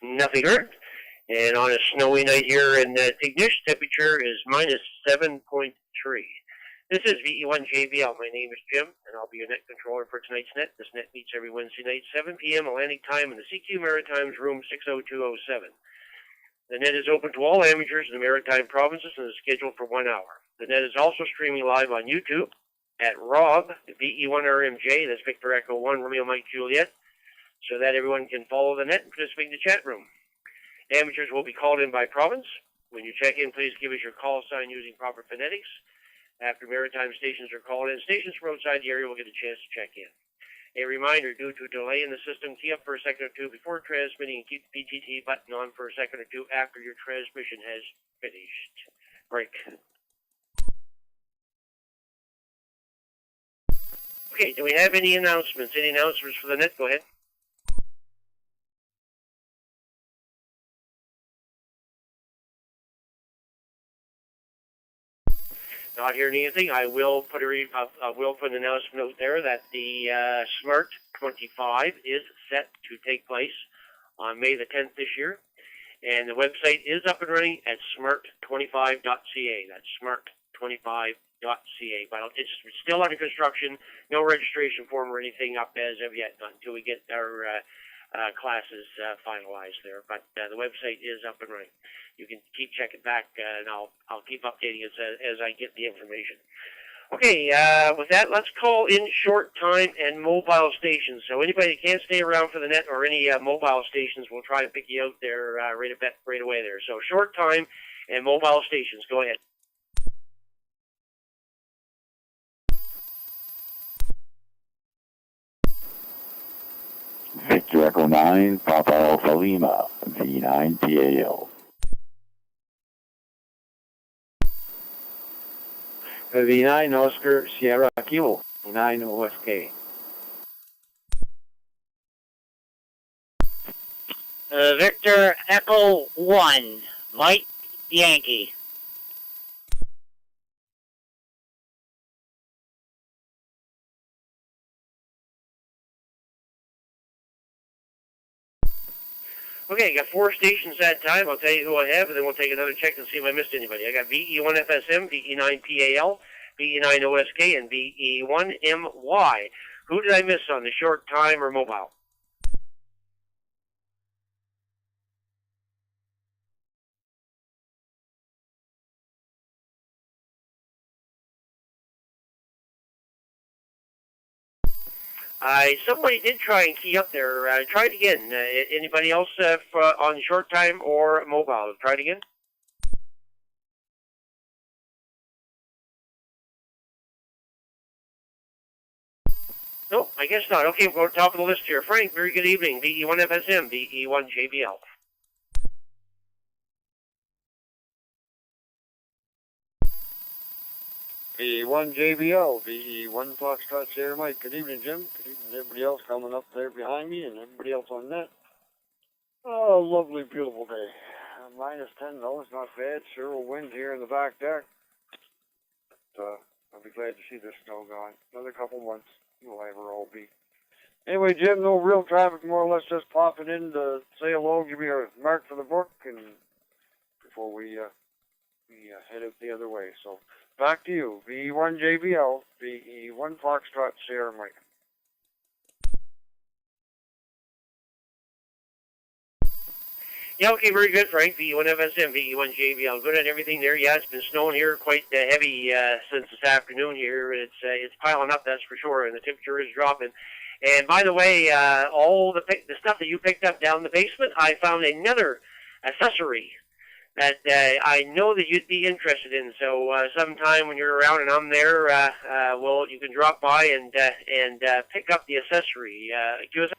nothing earned. And on a snowy night here in Tignish, temperature is minus 7.3. This is VE1JBL. My name is Jim, and I'll be your net controller for tonight's net. This net meets every Wednesday night, 7 p.m. Atlantic time in the CQ Maritimes room 60207. The net is open to all amateurs in the Maritime provinces and is scheduled for 1 hour. The net is also streaming live on YouTube at Rob, VE1RMJ, that's Victor Echo 1, Romeo Mike Juliet, so that everyone can follow the net and participate in the chat room. Amateurs will be called in by province. When you check in, please give us your call sign using proper phonetics. After Maritime stations are called in, stations from outside the area will get a chance to check in. A reminder, due to a delay in the system, key up for a second or two before transmitting and keep the PTT button on for a second or two after your transmission has finished. Break. Okay, do we have any announcements? Any announcements for the net? Go ahead. Not hearing anything. I will put an announcement out there that the Smart 25 is set to take place on May the 10th this year, and the website is up and running at smart25.ca. That's smart25.ca, but it's still under construction. No registration form or anything up as of yet, not until we get our classes finalized there. But the website is up and running. You can keep checking back, and I'll keep updating as I get the information. Okay, with that, let's call in short time and mobile stations. So anybody that can't stay around for the net or any mobile stations, we'll try to pick you out there right away there. So short time and mobile stations. Go ahead. Victor Echo 9, Papa Alpha Lima, V9 PAL. V9 Oscar Sierra Kilo, 9 OSK. Victor Echo 1, Mike Yankee. Okay, I got 4 stations that time. I'll tell you who I have, and then we'll take another check and see if I missed anybody. I got VE1FSM, VE9PAL, VE9OSK, and VE1MY. Who did I miss on the short time or mobile? Somebody did try and key up there. Try it again. Anybody else on short time or mobile? Try it again. No, I guess not. Okay, we're on top of the list here. Frank, very good evening. VE1FSM, VE1JBL. VE1JBL, VE1 Foxtrot Sierra Mike. Good evening, Jim. Good evening, everybody else coming up there behind me and everybody else on net. Oh, lovely, beautiful day. Minus 10 though, it's not bad. Sure will wind here in the back deck. But, I'll be glad to see this snow gone. Another couple months, we'll ever all be. Anyway, Jim, no real traffic, more or less just popping in to say hello, give me a mark for the book, and before we head out the other way. So, back to you, VE1JBL, VE1 Foxtrot Sierra Mike. Yeah, okay, very good, Frank. VE1FSM, VE1JBL. Good on everything there. Yeah, it's been snowing here quite heavy since this afternoon here. It's piling up, that's for sure, and the temperature is dropping. And by the way, all the stuff that you picked up down in the basement, I found another accessory that I know that you'd be interested in. So sometime when you're around and I'm there, you can drop by and pick up the accessory. Give us.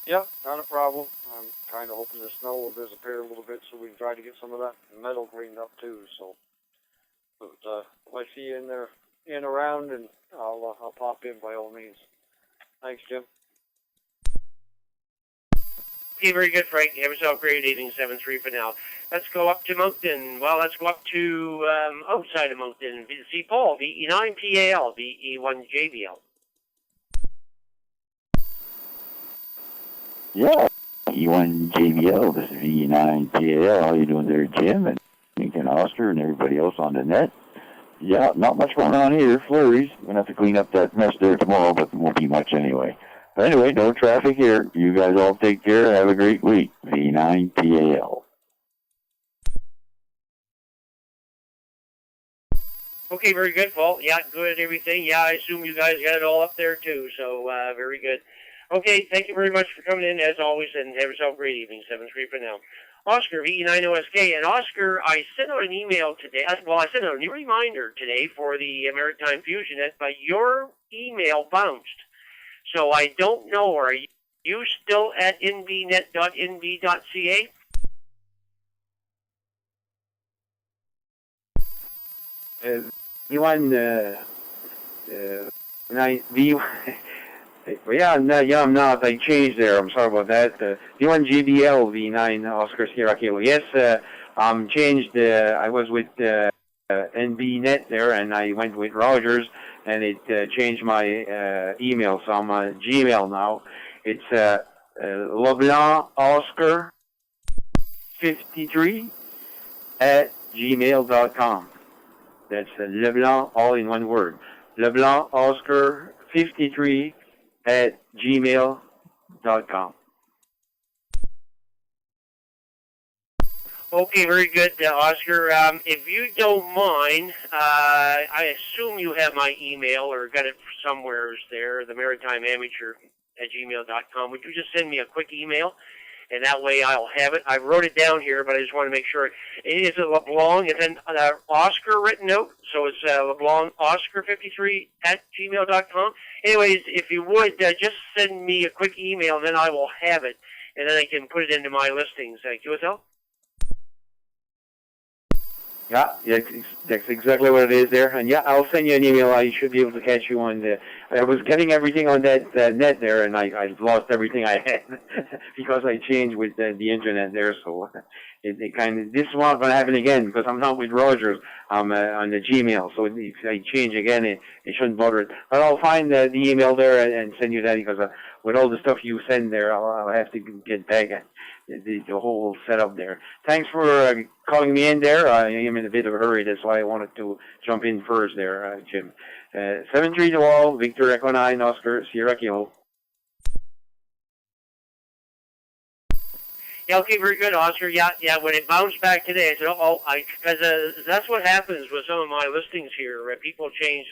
Yeah, not a problem. I'm kind of hoping the snow will disappear a little bit so we can try to get some of that metal cleaned up too. So, but if I see you in there, around, and I'll pop in by all means. Thanks, Jim. Okay, very good, Frank. Have yourself a great evening, 7-3 for now. Let's go up to Moncton. Well, let's go up to outside of Moncton. See Paul, VE9PAL, VE1JBL. Yeah, E1JBL, this is V9TAL. How you doing there, Jim and Oscar and everybody else on the net? Yeah, not much going on here. Flurries. We're going to have to clean up that mess there tomorrow, but it won't be much anyway. But anyway, no traffic here. You guys all take care. Have a great week. V9TAL. Okay, very good, Paul. Yeah, good, everything. Yeah, I assume you guys got it all up there, too, so very good. Okay, thank you very much for coming in, as always, and have yourself a great evening. 7-3 for now. Oscar, VE9OSK, and Oscar, I sent out an email today. Well, I sent out a new reminder today for the Maritime Fusion Net, but your email bounced. So I don't know, are you still at nbnet.nb.ca? V1, yeah, I'm not. I changed there. I'm sorry about that. V1 GBL V9 Oscar Sierra Kilo. Yes, changed. I was with NBNet there, and I went with Rogers, and it changed my email. So I'm on Gmail now. It's LeBlanc Oscar 53 at gmail.com. That's LeBlanc, all in one word. LeBlanc Oscar 53 at gmail.com. Okay, very good, Oscar. If you don't mind, I assume you have my email or got it somewhere there, the Maritime Amateur at gmail.com. Would you just send me a quick email? And that way I'll have it. I wrote it down here, but I just want to make sure. It is a LeBlanc and then Oscar written out. So it's LeBlanc Oscar 53 at gmail.com. Anyways, if you would, just send me a quick email, then I will have it. And then I can put it into my listings. QSL? Yeah, that's exactly what it is there. And yeah, I'll send you an email. I should be able to catch you on the... I was getting everything on that net there, and I lost everything I had because I changed with the internet there. So it kind of... This is not going to happen again because I'm not with Rogers. I'm on the Gmail. So if I change again, it shouldn't bother it. But I'll find the email there and send you that because with all the stuff you send there, I'll have to get back at the whole setup there. Thanks for calling me in there. I am in a bit of a hurry. That's why I wanted to jump in first there, Jim. 7-3 to all, Victor Echo 9, Oscar Sierra Kilo. Yeah, okay, very good, Oscar. Yeah, when it bounced back today, I said, because that's what happens with some of my listings here. People change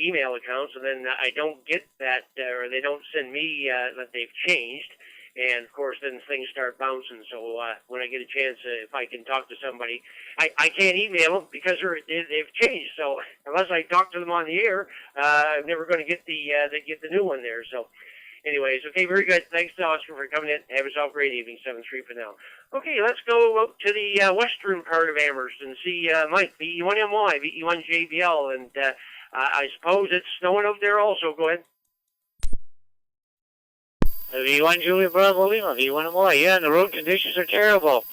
email accounts, and then I don't get that, or they don't send me that they've changed. And, of course, then things start bouncing. So when I get a chance, if I can talk to somebody, I can't email them because they've changed. So unless I talk to them on the air, I'm never going to get the new one there. So anyways, okay, very good. Thanks to Oscar for coming in. Have yourself a great evening, 7-3 for now. Okay, let's go out to the western part of Amherst and see Mike, VE1MY, VE1JBL. And I suppose it's snowing out there also. Go ahead. V1 Julia Bravo Lima, V1MY. Yeah, and the road conditions are terrible.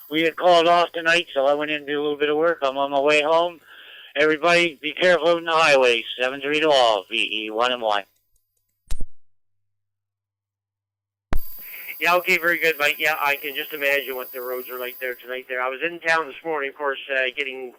We had called off tonight, so I went in and did a little bit of work. I'm on my way home. Everybody, be careful on the highways. 7-3 to all, VE1MY. Yeah, okay, very good, Mike. Yeah, I can just imagine what the roads are like there tonight there. I was in town this morning, of course, getting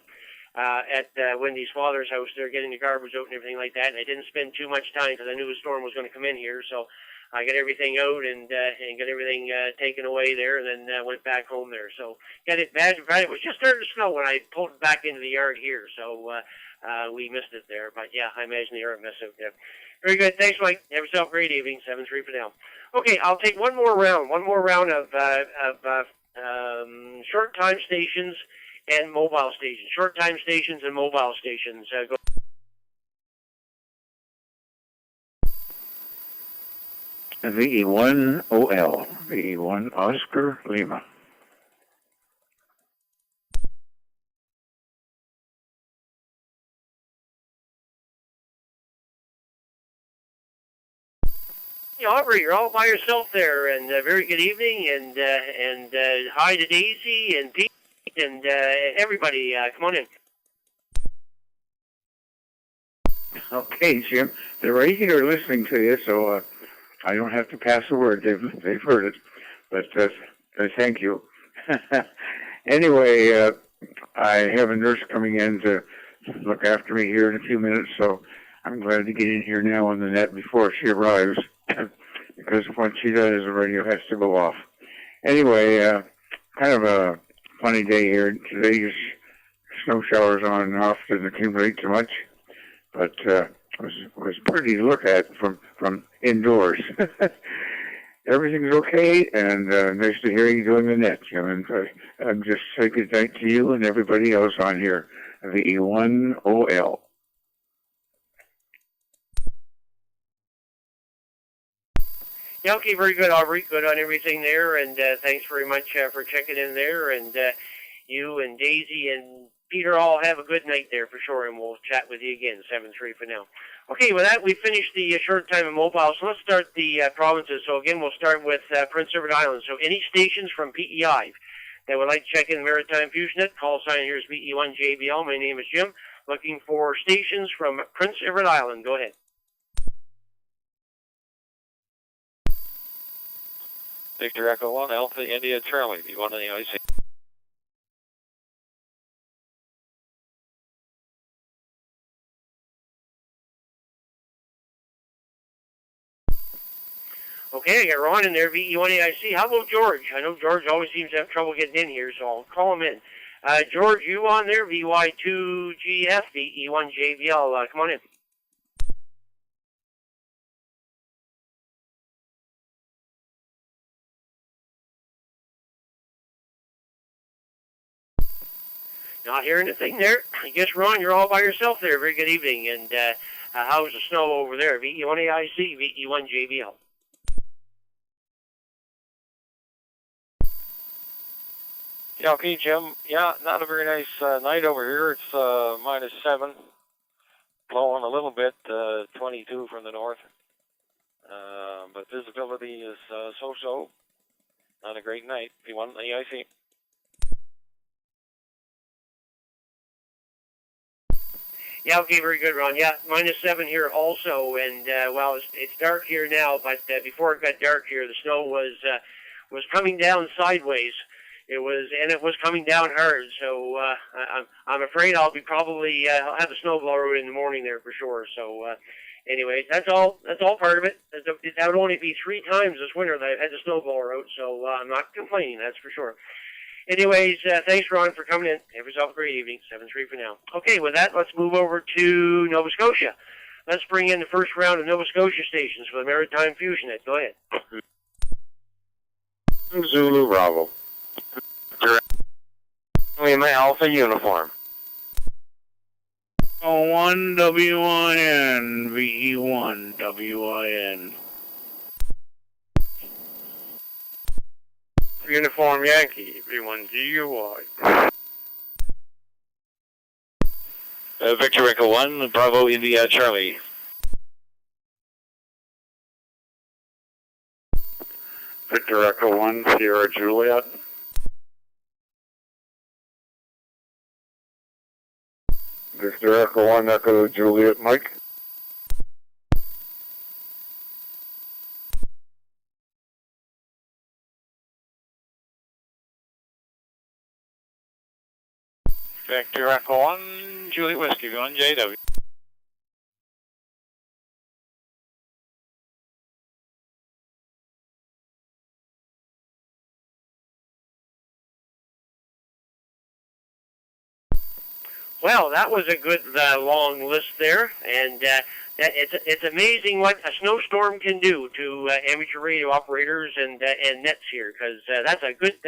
at Wendy's father's house there, getting the garbage out and everything like that, and I didn't spend too much time because I knew a storm was going to come in here, so I got everything out and got everything taken away there, and then went back home there. So got it bad. It was just starting to snow when I pulled it back into the yard here, so we missed it there. But yeah, I imagine the yard missed out there. Very good. Thanks, Mike. Have yourself a great evening. 7-3 for now. Okay, I'll take one more round. One more round of short time stations and mobile stations. Short time stations and mobile stations. Go. VE1OL, VE1 Oscar Lima. Hey, Aubrey, you're all by yourself there, and very good evening, and hi to Daisy and Pete and everybody. Come on in. Okay, Jim. They're right here listening to you, so I don't have to pass the word. They've heard it, but thank you. Anyway, I have a nurse coming in to look after me here in a few minutes, so I'm glad to get in here now on the net before she arrives, because once she does, the radio has to go off. Anyway, kind of a funny day here. Today's snow showers on and off didn't accumulate too much, but was pretty to look at from indoors. Everything's okay, and nice to hear you doing the net, Jim. And I'm just say good night to you and everybody else on here. VE1OL. Yeah, okay, very good, Aubrey. Good on everything there, and thanks very much for checking in there. And you and Daisy and Peter all have a good night there for sure, and we'll chat with you again, 7-3 for now. Okay, with that, we finished the short time and mobile, so let's start the provinces. So again, we'll start with Prince Edward Island. So any stations from PEI that would like to check in Maritime Fusion Net, call sign here is VE1JBL. My name is Jim. Looking for stations from Prince Edward Island. Go ahead. Victor Echo 1, Alpha India Charlie, V1 on the IC. Okay, I got Ron in there, VE1AIC. How about George? I know George always seems to have trouble getting in here, so I'll call him in. George, you on there, VY2GF, VE1JVL. Come on in. Not hearing anything there. I guess, Ron, you're all by yourself there. Very good evening. And how's the snow over there? VE1AIC, VE1JVL. Yeah, okay, Jim. Yeah, not a very nice night over here. It's -7, blowing a little bit, 22 from the north. But visibility is so-so. Not a great night. V1 on the IC. Yeah, okay, very good, Ron. Yeah, -7 here also, and well, it's dark here now, but before it got dark here, the snow was coming down sideways. It was coming down hard, so I'm afraid I'll be probably I'll have a snowblower in the morning there for sure. So, anyways, that's all part of it. That would only be 3 times this winter that I've had the snowblower out, so I'm not complaining, that's for sure. Anyways, thanks, Ron, for coming in. Have yourself a great evening. 7-3 for now. Okay, with that, let's move over to Nova Scotia. Let's bring in the first round of Nova Scotia stations for the Maritime Fusion Net. Go ahead. Zulu Bravo. Lima Alpha Uniform. 1WIN, VE1WIN. Uniform Yankee, V1GUY. Victor Echo 1, Bravo India Charlie. Victor Echo 1, Sierra Juliet. Victor Echo 1, Echo Juliet Mike. Victor Echo 1, Juliet Whiskey, V1 JW. Well, that was a good long list there, and it's amazing what a snowstorm can do to amateur radio operators and nets here, because that's a good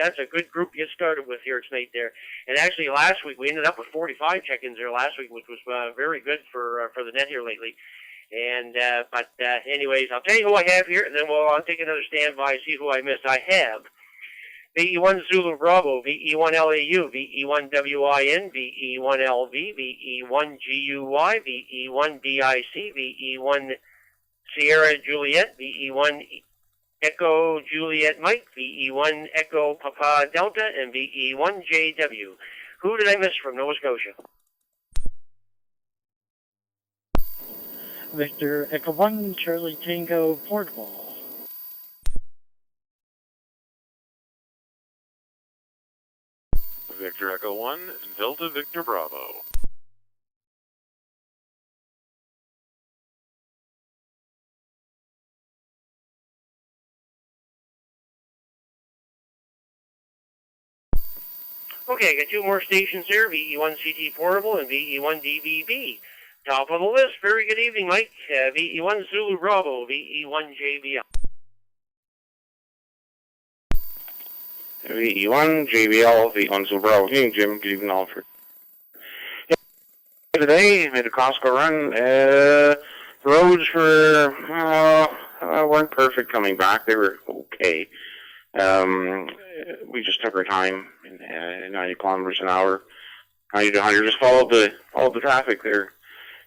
group to get started with here tonight there. And actually, last week we ended up with 45 check-ins there last week, which was very good for the net here lately. And but anyways, I'll tell you who I have here, and then I'll take another standby and see who I missed. I have VE1 Zulu Bravo, VE1 LAU, VE1 WIN, VE1 LV, VE1 GUY, VE1 DIC, VE1 Sierra Juliet, VE1 Echo Juliet Mike, VE1 Echo Papa Delta, and VE1 JW. Who did I miss from Nova Scotia? Victor Echo 1, Charlie Tango Portable. Victor Echo 1, Delta Victor Bravo. Okay, I got two more stations here, VE1CT Portable and VE1DVB. Top of the list, very good evening, Mike. VE1 Zulu Bravo, VE1JBL. VE1, JBL, VE1 Zulu Bravo. Good evening, Jim. Good evening, Alfred. Yeah, today, made a Costco run. The roads weren't perfect coming back. They were okay. We just took our time, 90 kilometers an hour, 90 to 100. Just followed the traffic there.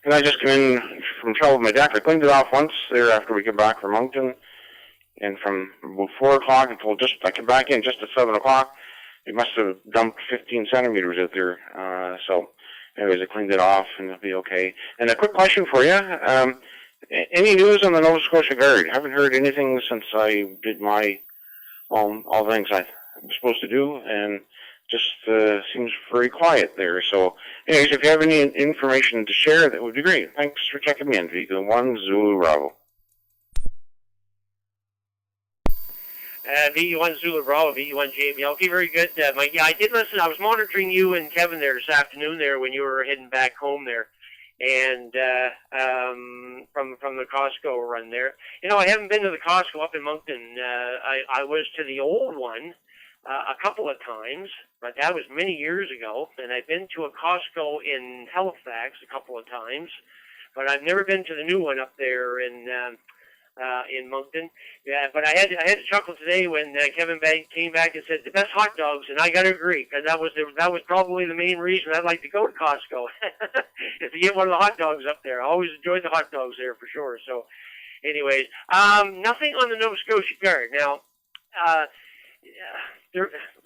And I just came in from trouble with my deck. I cleaned it off once there after we came back from Moncton. And from about 4 o'clock until I came back in just at 7 o'clock, it must have dumped 15 centimeters out there. So, anyways, I cleaned it off and it'll be okay. And a quick question for you. Any news on the Nova Scotia Guard? I haven't heard anything since I did my all the things I was supposed to do, and just seems very quiet there. So, anyways, if you have any information to share, that would be great. Thanks for checking me in, VE1 Zulu Bravo. VE1 Zulu Bravo, VE1 JBL. Okay, very good, Mike. Yeah, I did listen. I was monitoring you and Kevin there this afternoon there when you were heading back home there, and from the Costco run there. You know, I haven't been to the Costco up in Moncton. I was to the old one a couple of times, but that was many years ago. And I've been to a Costco in Halifax a couple of times, but I've never been to the new one up there in Moncton. Yeah, but I had to chuckle today when Kevin came back and said the best hot dogs, and I got to agree, because that was probably the main reason I'd like to go to Costco is to get one of the hot dogs up there. I always enjoyed the hot dogs there for sure. So, anyways, nothing on the Nova Scotia Guard now.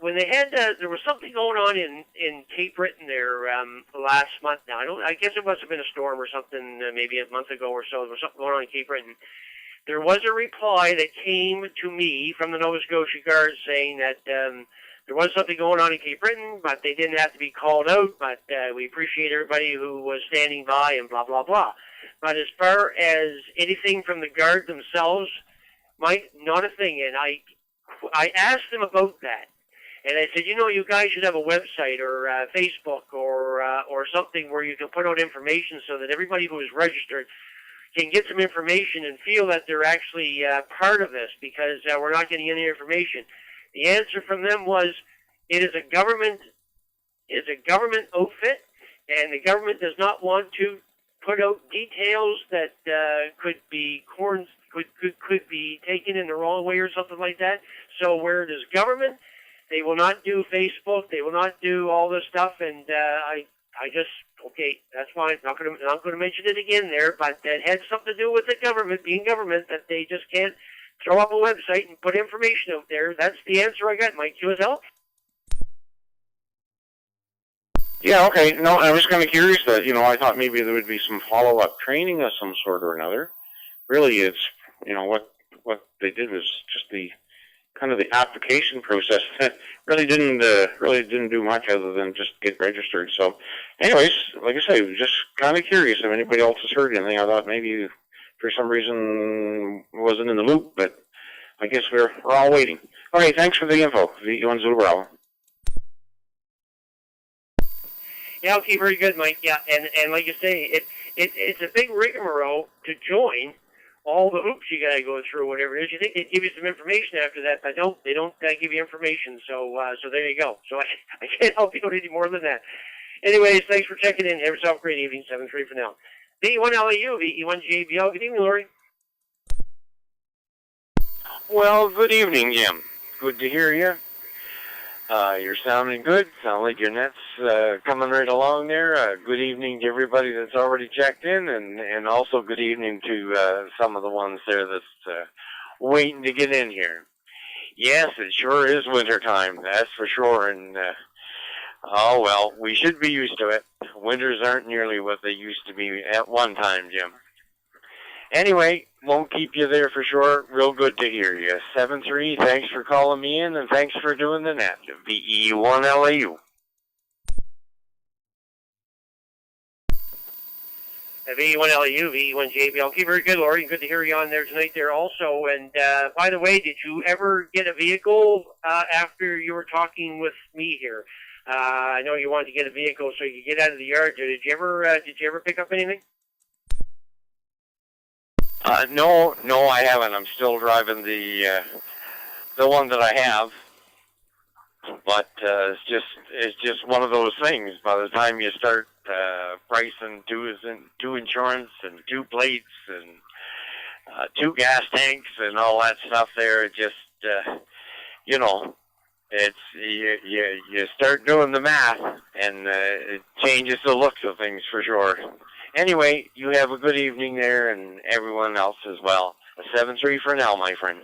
When they had there was something going on in Cape Breton there last month. Now I guess it must have been a storm or something, maybe a month ago or so. There was something going on in Cape Breton. There was a reply that came to me from the Nova Scotia Guard saying that there was something going on in Cape Breton, but they didn't have to be called out, but we appreciate everybody who was standing by and blah, blah, blah. But as far as anything from the Guard themselves, Mike, not a thing. And I asked them about that. And I said, you guys should have a website or Facebook or something where you can put out information so that everybody who is registered can get some information and feel that they're actually part of this, because we're not getting any information. The answer from them was, it is a government outfit, and the government does not want to put out details that could be taken in the wrong way or something like that. So where it is government, they will not do Facebook, they will not do all this stuff, and I just, okay, that's fine. Not going to mention it again there, but that had something to do with the government being government, that they just can't throw up a website and put information out there. That's the answer I got, Mike. You was help? Yeah, okay. No, I was kind of curious that, I thought maybe there would be some follow-up training of some sort or another. Really, it's, what they did was just the application process. really didn't do much other than just get registered. So, anyways, like I say, just kind of curious if anybody else has heard anything. I thought maybe for some reason wasn't in the loop, but I guess we're all waiting. Okay, thanks for the info. VE1 Zulu Bravo. Yeah, okay, very good, Mike. Yeah, and like you say, it's a big rigmarole to join all the hoops you got to go through, whatever it is. You think they'd give you some information after that, but they don't give you information. So there you go. So I can't help you out any more than that. Anyways, thanks for checking in. Have yourself a great evening. 7-3 for now. VE1 LAU, VE1 JBL. Good evening, Lori. Well, good evening, Jim. Good to hear you. You're sounding good. Sound like your net's coming right along there. Good evening to everybody that's already checked in, and also good evening to some of the ones there that's waiting to get in here. Yes, it sure is winter time, that's for sure, and oh well, we should be used to it. Winters aren't nearly what they used to be at one time, Jim. Anyway, won't keep you there for sure. Real good to hear you. 7-3, thanks for calling me in, and thanks for doing the net. VE1 LAU. VE1LU, VE1JBL. Okay, very good, Lori. Good to hear you on there tonight there also. And by the way, did you ever get a vehicle after you were talking with me here? I know you wanted to get a vehicle so you could get out of the yard. Did you ever pick up anything? No, I haven't. I'm still driving the one that I have. But it's just one of those things. By the time you start pricing two insurance and two plates and two gas tanks and all that stuff, there, it just it's you start doing the math, and it changes the looks of things for sure. Anyway, you have a good evening there, and everyone else as well. A 7-3 for now, my friend.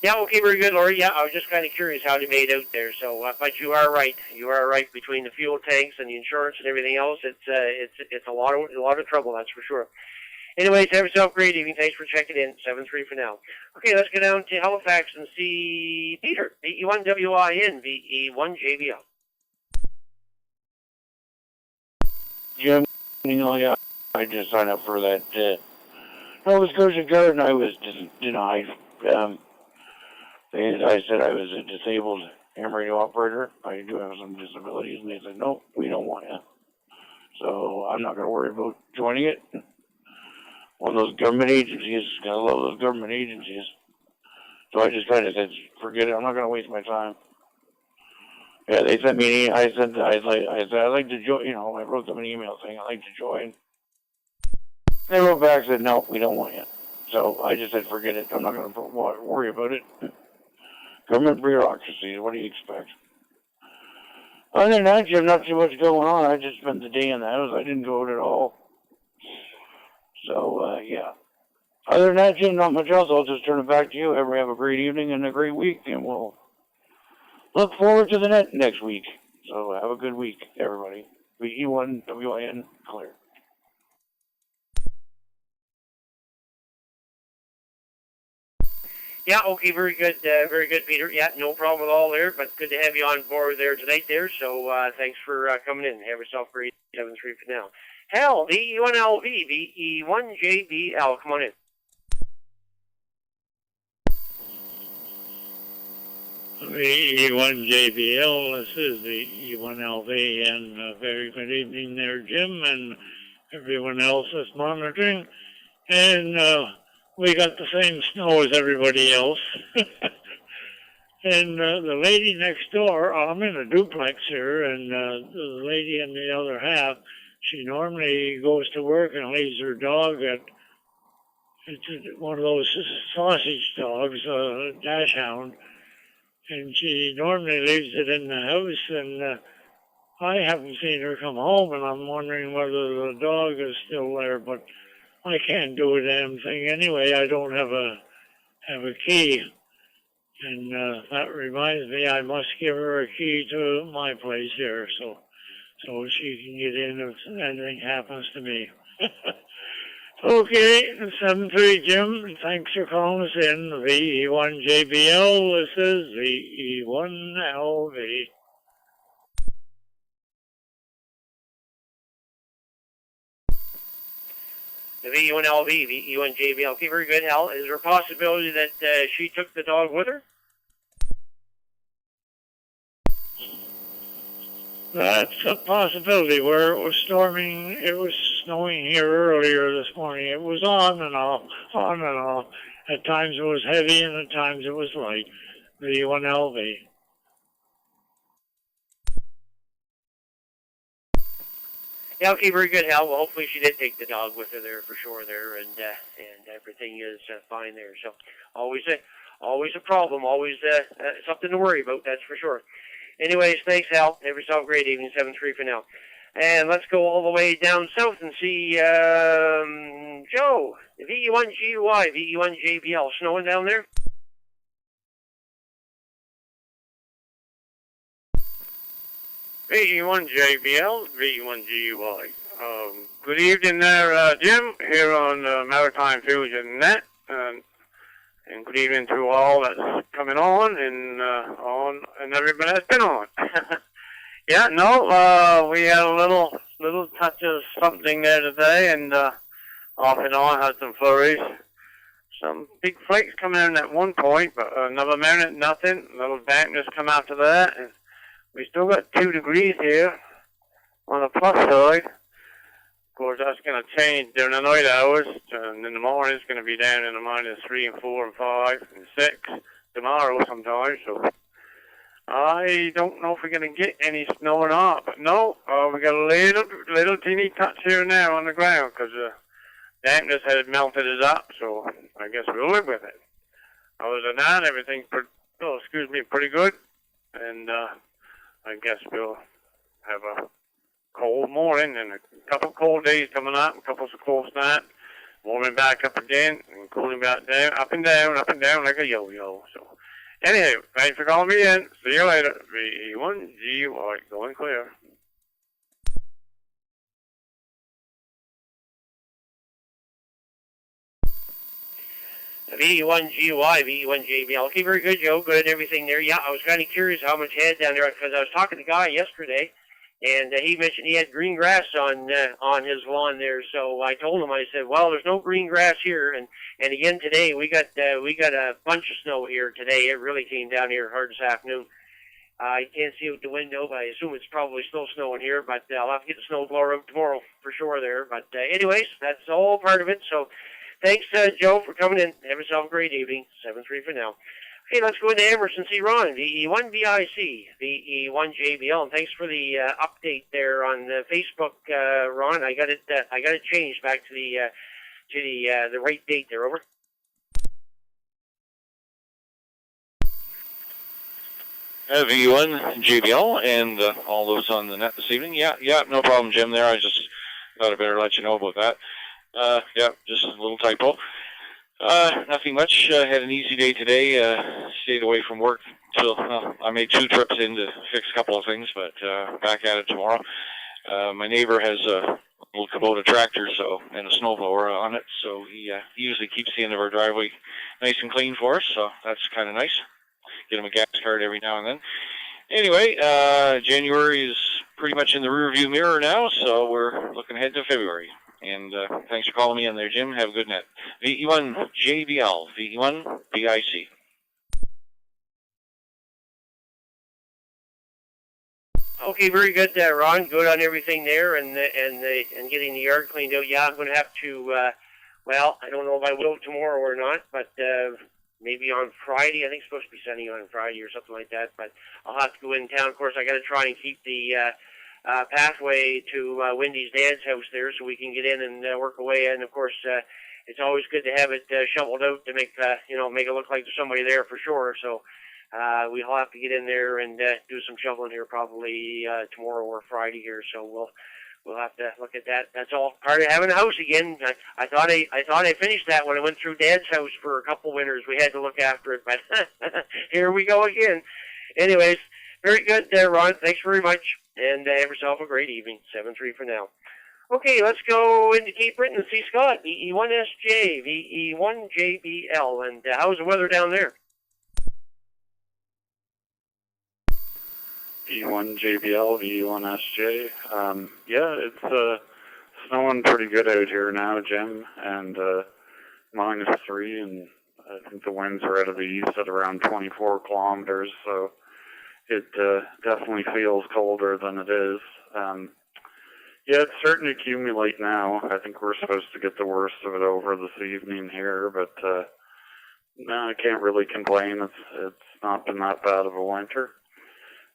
Yeah, okay, very good, Lori. Yeah, I was just kind of curious how they made out there. So, but you are right. You are right. Between the fuel tanks and the insurance and everything else, it's a lot of trouble. That's for sure. Anyways, have yourself a great evening. Thanks for checking in. 7-3 for now. Okay, let's go down to Halifax and see Peter. VE1WIN, VE1JBL. Jim, I just signed up for that Nova Scotia Guard, and I was denied. I said I was a disabled ham radio operator. I do have some disabilities, and they said, no, we don't want you. So I'm not going to worry about joining it. One of those government agencies, I love those government agencies. So I just kind of said, forget it, I'm not going to waste my time. Yeah, they sent me I said, I'd like to join, I wrote them an email saying I'd like to join. They wrote back and said, no, we don't want you. So I just said, forget it, I'm not going to worry about it. Government bureaucracy, what do you expect? Other than that, you have not too much going on. I just spent the day in the house. I didn't go out at all. So, yeah. Other than that, Jim, not much else. I'll just turn it back to you. Everybody have a great evening and a great week, and we'll look forward to the net next week. So have a good week, everybody. VE1WIN, clear. Yeah, okay, very good, Peter. Yeah, no problem at all there, but good to have you on board there tonight there, so thanks for coming in. Have yourself a great 7-3 for now. Hell, VE1LV, VE1JBL, come on in. VE1JBL, this is the VE1LV, and a very good evening there, Jim, and everyone else that's monitoring. And we got the same snow as everybody else. And the lady next door, I'm in a duplex here, and the lady in the other half, she normally goes to work and leaves her dog at, it's one of those sausage dogs, dash hound, and she normally leaves it in the house, and I haven't seen her come home, and I'm wondering whether the dog is still there, but I can't do a damn thing anyway. I don't have a key. And that reminds me, I must give her a key to my place here, so she can get in if anything happens to me. Okay, 7-3, Jim. Thanks for calling us in. VE1JBL, this is VE1LV. The VE1LV, VE1JBL. Okay, very good, Hal. Is there a possibility that she took the dog with her? That's a possibility. Where it was storming, it was snowing here earlier this morning. It was on and off, on and off. At times it was heavy and at times it was light. VE1LV. Yeah, okay, very good, Hal. Well, hopefully she did take the dog with her there for sure there, and everything is fine there. So always a problem, always something to worry about, that's for sure. Anyways, thanks, Hal. Have yourself a great evening, 7-3 for now. And let's go all the way down south and see Joe, VE1GY, VE1JBL. Snowing down there? VE1JBL, VE1GY. Good evening there, Jim, here on Maritime Fusion Net. And good evening to all that's coming on and everybody that's been on. Yeah, no, we had a little little touch of something there today, and off and on had some flurries. Some big flakes coming in at one point, but another minute, nothing. A little dampness come after that, and we still got 2 degrees here on the plus side. Of course, that's going to change during the night hours, and in the morning it's going to be down in the -3 and 4 and 5 and 6 tomorrow sometimes. So I don't know if we're going to get any snow or not, but no, we got a little teeny touch here now on the ground because dampness had melted it up, so I guess we'll live with it. Other than that, everything's pretty good, and I guess we'll have a cold morning and a couple cold days coming up, a couple of cold snaps, warming back up again and cooling back down, up and down like a yo-yo. So, anyway, thanks for calling me in. See you later. VE1GY, going clear. VE1GY, VE1JBL. Okay, very good, Joe. Good, everything there. Yeah, I was kind of curious how much he had down there because I was talking to the guy yesterday, and he mentioned he had green grass on his lawn there. So I told him, I said, well, there's no green grass here, and again today we got a bunch of snow here today. It really came down here hard this afternoon. You can't see out the window, but I assume it's probably still snowing here. But I'll have to get the snow blower out tomorrow for sure there. But anyways, that's all part of it. So. Thanks, Joe, for coming in. Have yourself a great evening. 7-3 for now. Okay, let's go into Amherst and see Ron. VE1VIC, VE1JBL, and thanks for the update there on Facebook, Ron. I got it changed back to the right date there. Over. VE1JBL and all those on the net this evening. Yeah, no problem, Jim. There, I just thought I better let you know about that. Yeah, just a little typo. Nothing much. Had an easy day today. Stayed away from work till I made 2 trips in to fix a couple of things, but back at it tomorrow. My neighbor has a little Kubota tractor and a snowblower on it, so he usually keeps the end of our driveway nice and clean for us, so that's kind of nice. Get him a gas card every now and then. Anyway, January is pretty much in the rearview mirror now, so we're looking ahead to February. And thanks for calling me in there, Jim. Have a good night. VE1JBL, VE1VIC. Okay, very good, Ron. Good on everything there, and getting the yard cleaned out. Yeah, I'm going to have to. Well, I don't know if I will tomorrow or not, but maybe on Friday. I think it's supposed to be sunny on Friday or something like that. But I'll have to go in town. Of course, I got to try and keep the pathway to Wendy's dad's house there, so we can get in and work away. And of course, it's always good to have it shoveled out to make it look like there's somebody there for sure. So we'll have to get in there and do some shoveling here probably tomorrow or Friday here. So we'll have to look at that. That's all part of having a house again. I thought I finished that when I went through Dad's house for a couple winters. We had to look after it, but here we go again. Anyways, very good there, Ron. Thanks very much. And have yourself a great evening. 7-3 for now. Okay, let's go into Cape Breton and see Scott. VE1SJ, VE1JBL. And how's the weather down there? VE1JBL, VE1SJ. Yeah, it's snowing pretty good out here now, Jim. And -3, and I think the winds are out of the east at around 24 kilometers, so it definitely feels colder than it is. Yeah, it's starting to accumulate now. I think we're supposed to get the worst of it over this evening here, but no, I can't really complain. It's not been that bad of a winter.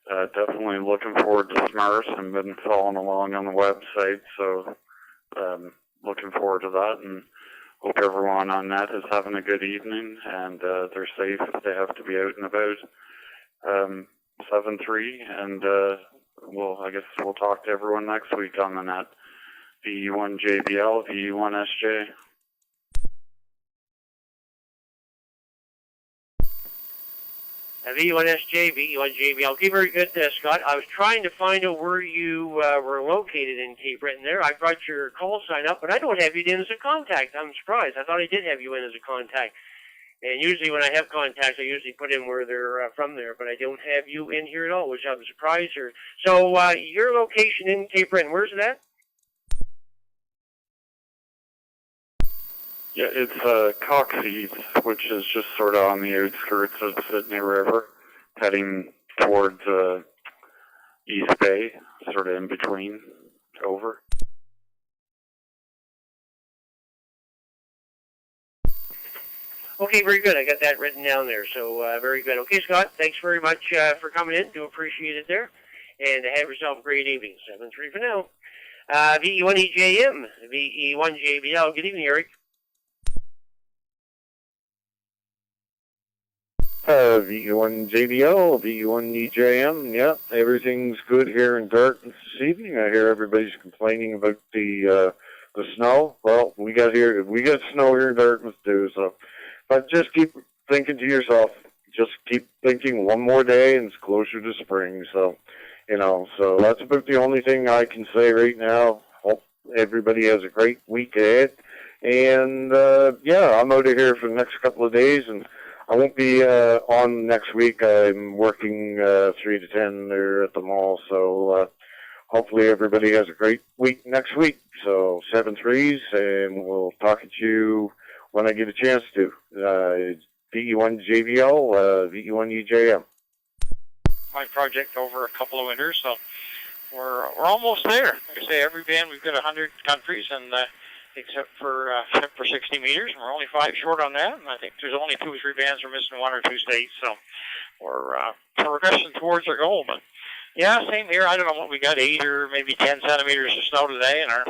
Definitely looking forward to Smart and been following along on the website, so looking forward to that, and hope everyone on that is having a good evening and they're safe if they have to be out and about. 7-3, and I guess we'll talk to everyone next week on the net. VE1JBL, VE1SJ. VE1SJ, VE1JBL. Okay, very good, Scott. I was trying to find out where you were located in Cape Breton there. I brought your call sign up, but I don't have you in as a contact. I'm surprised. I thought I did have you in as a contact. And usually when I have contacts, I usually put in where they're from there, but I don't have you in here at all, which I'm surprised. So your location in Cape Breton, where's it at? Yeah, it's Coxeath, which is just sort of on the outskirts of Sydney River, heading towards East Bay, sort of in between. Over. Okay, very good. I got that written down there, so very good. Okay, Scott, thanks very much for coming in. Do appreciate it there. And have yourself a great evening. 7-3 for now. VE1EJM, VE1JBL. Good evening, Eric. VE1JBL, VE1EJM. Yeah, everything's good here in Dartmouth this evening. I hear everybody's complaining about the snow. Well, we got snow here in Dartmouth too. So, but just keep thinking to yourself. Just keep thinking one more day and it's closer to spring. So, so that's about the only thing I can say right now. Hope everybody has a great week ahead. And yeah, I'm out of here for the next couple of days, and I won't be on next week. I'm working 3 to 10 there at the mall. So hopefully everybody has a great week next week. So 7-3s, and we'll talk to you when I get a chance to. VE1JBL, VE1EJM. My project over a couple of winters, so we're almost there. Like I say, every band we've got 100 countries, and except for 60 meters, and we're only 5 short on that. And I think there's only 2 or 3 bands we're missing 1 or 2 states, so we're progressing towards our goal. But yeah, same here. I don't know what we got, 8 or maybe 10 centimeters of snow today, and our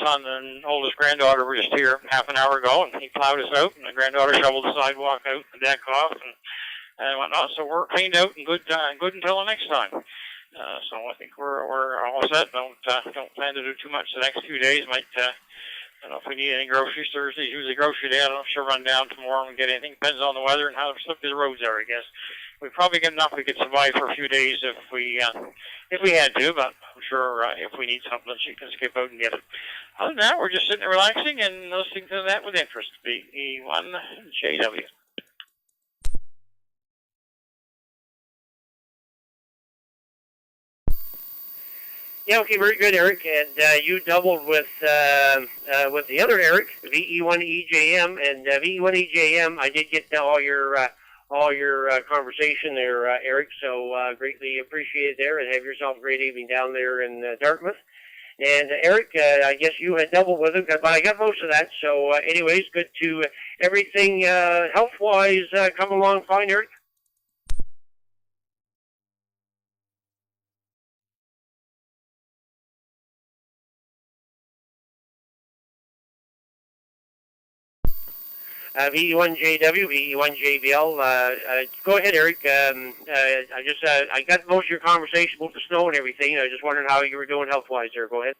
son and oldest granddaughter were just here half an hour ago, and he plowed us out, and the granddaughter shoveled the sidewalk out, the deck off, and whatnot. So we're cleaned out and good until the next time. So I think we're all set. Don't plan to do too much the next few days. Might I don't know if we need any groceries. Thursday's usually grocery day. I don't know if she'll run down tomorrow and get anything. Depends on the weather and how slippery the roads are, I guess. We probably get enough we could survive for a few days if we had to, but I'm sure if we need something, she can skip out and get it. Other than that, we're just sitting there relaxing and listening to that with interest. VE1JW. Yeah, okay, very good, Eric. And you doubled with the other Eric, VE1EJM, and VE1EJM. I did get all your conversation there, Eric. So greatly appreciate it there, and have yourself a great evening down there in Dartmouth. And Eric, I guess you had doubled with him, but I got most of that. So anyways, good to everything health-wise come along fine, Eric. VE1JW, VE1JBL. Go ahead, Eric. I got most of your conversation about the snow and everything. I was just wondering how you were doing health-wise there. Go ahead.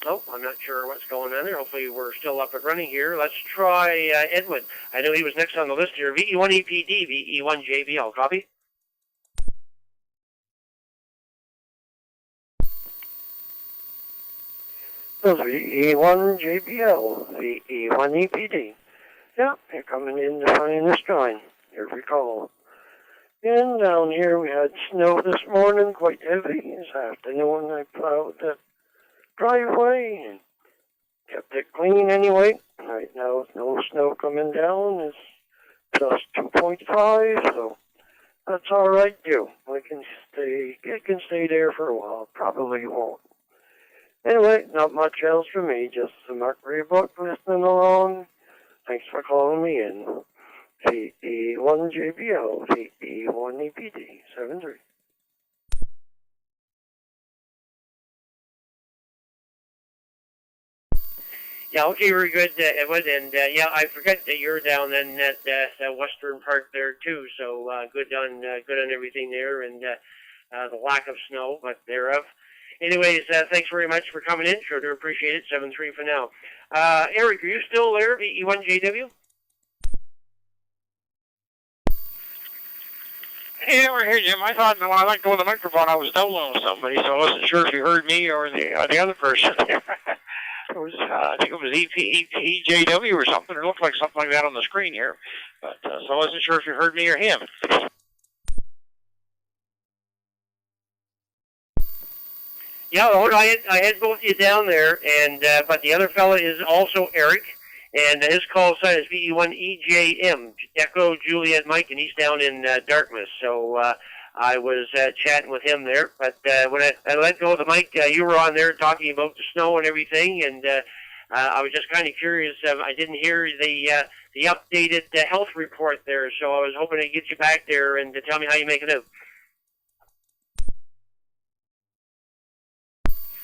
Oh, I'm not sure what's going on there. Hopefully we're still up and running here. Let's try Edwin. I know he was next on the list here. VE1EPD, VE1JBL. Copy? VE1JBL, VE1EPD. Yeah, you're coming in to find this drawing. Here we go. And down here we had snow this morning, quite heavy. This afternoon I plowed the driveway and kept it clean anyway. Right now, no snow coming down. It's plus 2.5, so that's all right too. It can stay there for a while. Probably won't. Anyway, not much else for me. Just the Mercury book listening along. Thanks for calling me in. VE1JBL, VE1EPD, 7-3. Yeah, okay, very good, Edwin. And yeah, I forget that you're down in that western part there too. So good on everything there, and the lack of snow, but thereof. Anyways, thanks very much for coming in. Sure do appreciate it. 7-3 for now. Eric, are you still there? VE1JW? Yeah, we're here, Jim. I thought when I let go of the microphone, I was doubling with somebody, so I wasn't sure if you heard me or the other person there. it was, I think it was EJW or something. It looked like something like that on the screen here. But so I wasn't sure if you heard me or him. Yeah, well, I had both of you down there, and but the other fella is also Eric, and his call sign is VE1EJM, Echo Juliet Mike, and he's down in Dartmouth. So I was chatting with him there, but when I let go of the mic, you were on there talking about the snow and everything, and I was just kind of curious. I didn't hear the updated health report there, so I was hoping to get you back there and to tell me how you make it out.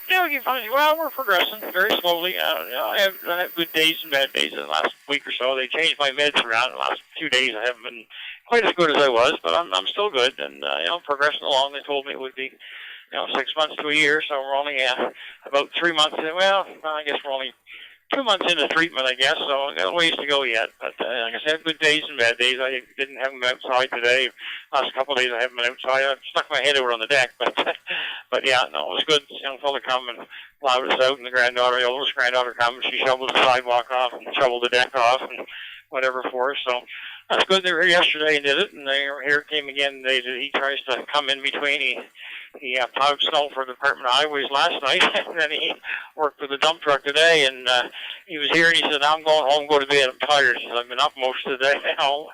Yeah, you find, well, we're progressing very slowly. I have good days and bad days in the last week or so. They changed my meds around. The last few days I haven't been quite as good as I was, but I'm still good and progressing along. They told me it would be 6 months to a year, so we're only about 3 months in. Well, I guess we're only 2 months into treatment, I guess, so I got a ways to go yet. But like I said, good days and bad days. I didn't have them outside today. Last couple of days I haven't been outside. I stuck my head over on the deck, but yeah, no, it was good. The young fella come and allowed us out, and the oldest granddaughter come, and she shoveled the sidewalk off and shoveled the deck off and whatever for us. So that's good. They were here yesterday and did it, and they were here came again. He tries to come in between. He plowed snow for the Department of Highways last night, and then he worked with the dump truck today, and he was here, and he said, I'm going home, go to bed, I'm tired. He said, I've been up most of the day,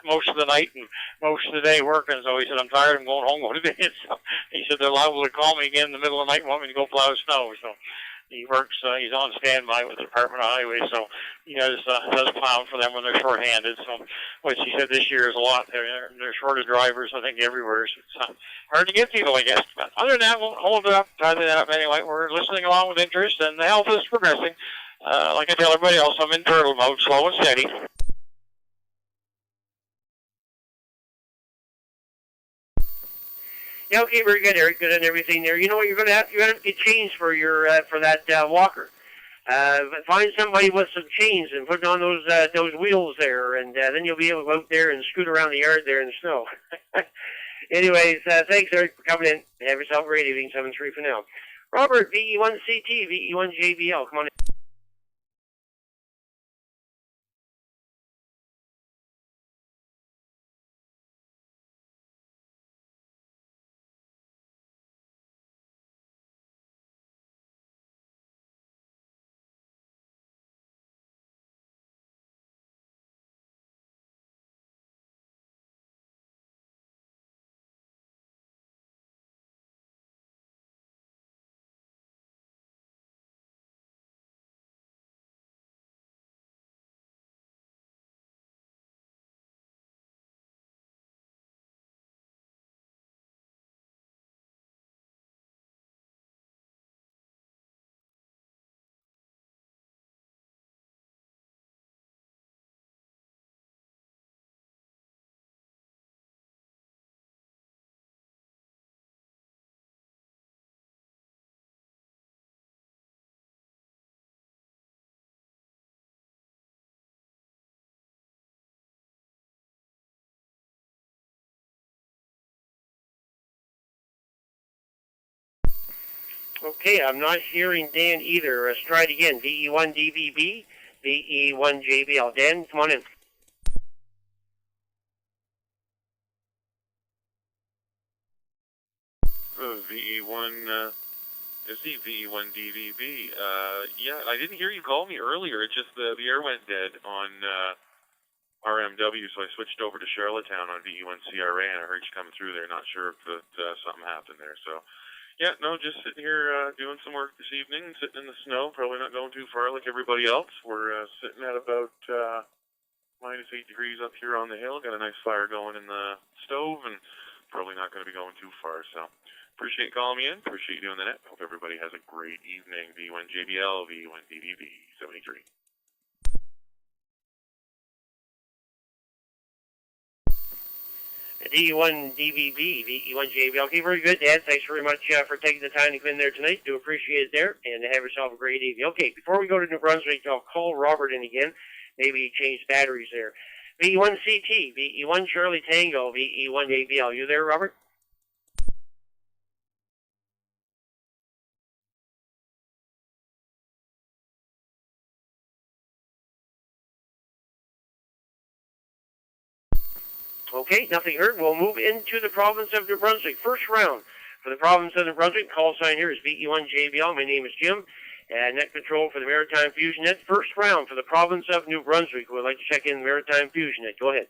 most of the night, and most of the day working, so he said, I'm tired, I'm going home, go to bed. So he said, they're liable to call me again in the middle of the night and want me to go plow snow, so he works, he's on standby with the Department of Highways, so he does plow for them when they're short-handed. So, which he said this year is a lot. They're short of drivers, I think, everywhere. So it's hard to get people, I guess. But other than that, we'll hold it up, tie that up anyway. We're listening along with interest, and the health is progressing. Like I tell everybody else, I'm in turtle mode, slow and steady. Yeah, okay, very good, Eric. Good and everything there. You know what? You're gonna have to get chains for your for that walker. Find somebody with some chains and put on those wheels there, and then you'll be able to go out there and scoot around the yard there in the snow. Anyways, thanks, Eric, for coming in. Have yourself a great evening. 7-3 for now. Robert, VE1CT, VE1JBL. Come on in. Okay, I'm not hearing Dan either. Let's try it again. VE1DVB, VE1JBL. Dan, come on in. VE1, is he VE1DVB? Yeah, I didn't hear you call me earlier. It's just the air went dead on RMW, so I switched over to Charlottetown on VE1CRA, and I heard you coming through there. Not sure if something happened there. So, yeah, no, just sitting here doing some work this evening, sitting in the snow, probably not going too far like everybody else. We're sitting at about -8 degrees up here on the hill. Got a nice fire going in the stove, and probably not going to be going too far. So, appreciate calling me in. Appreciate you doing the net. Hope everybody has a great evening. VE1JBL, VE1DVB, 73. VE1DVB, VE1JBL. Okay, very good, Dan. Thanks very much for taking the time to come in there tonight. Do appreciate it there, and have yourself a great evening. Okay, before we go to New Brunswick, I'll call Robert in again. Maybe he changed batteries there. VE1CT, VE1 Charlie Tango, VE1JBL. You there, Robert? Okay, nothing heard. We'll move into the province of New Brunswick. First round for the province of New Brunswick. Call sign here is VE1JBL. My name is Jim. Net control for the Maritime Fusion Net. First round for the province of New Brunswick. Who would like to check in the Maritime Fusion Net? Go ahead.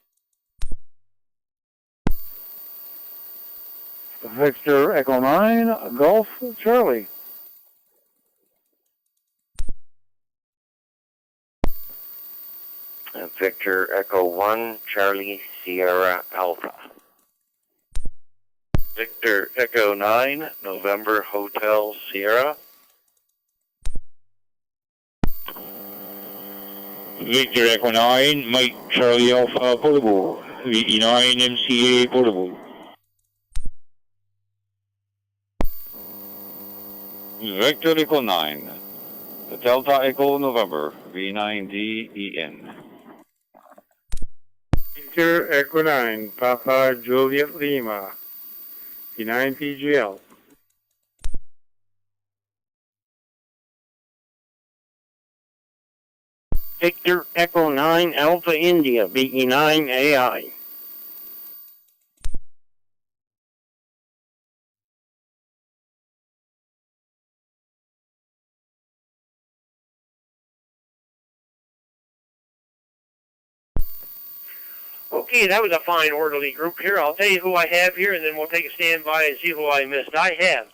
Victor Echo 9, Golf Charlie. Victor Echo 1, Charlie Sierra Alpha. Victor Echo 9, November Hotel Sierra. Victor Echo 9, Mike Charlie Alpha Portable. VE9 MCA Portable. Victor Echo 9, Delta Echo November, V9DEN. Victor Echo 9, Papa Juliet Lima, V9PGL. Victor Echo 9, Alpha India, VE9 AI. Okay, that was a fine orderly group here. I'll tell you who I have here, and then we'll take a standby and see who I missed. I have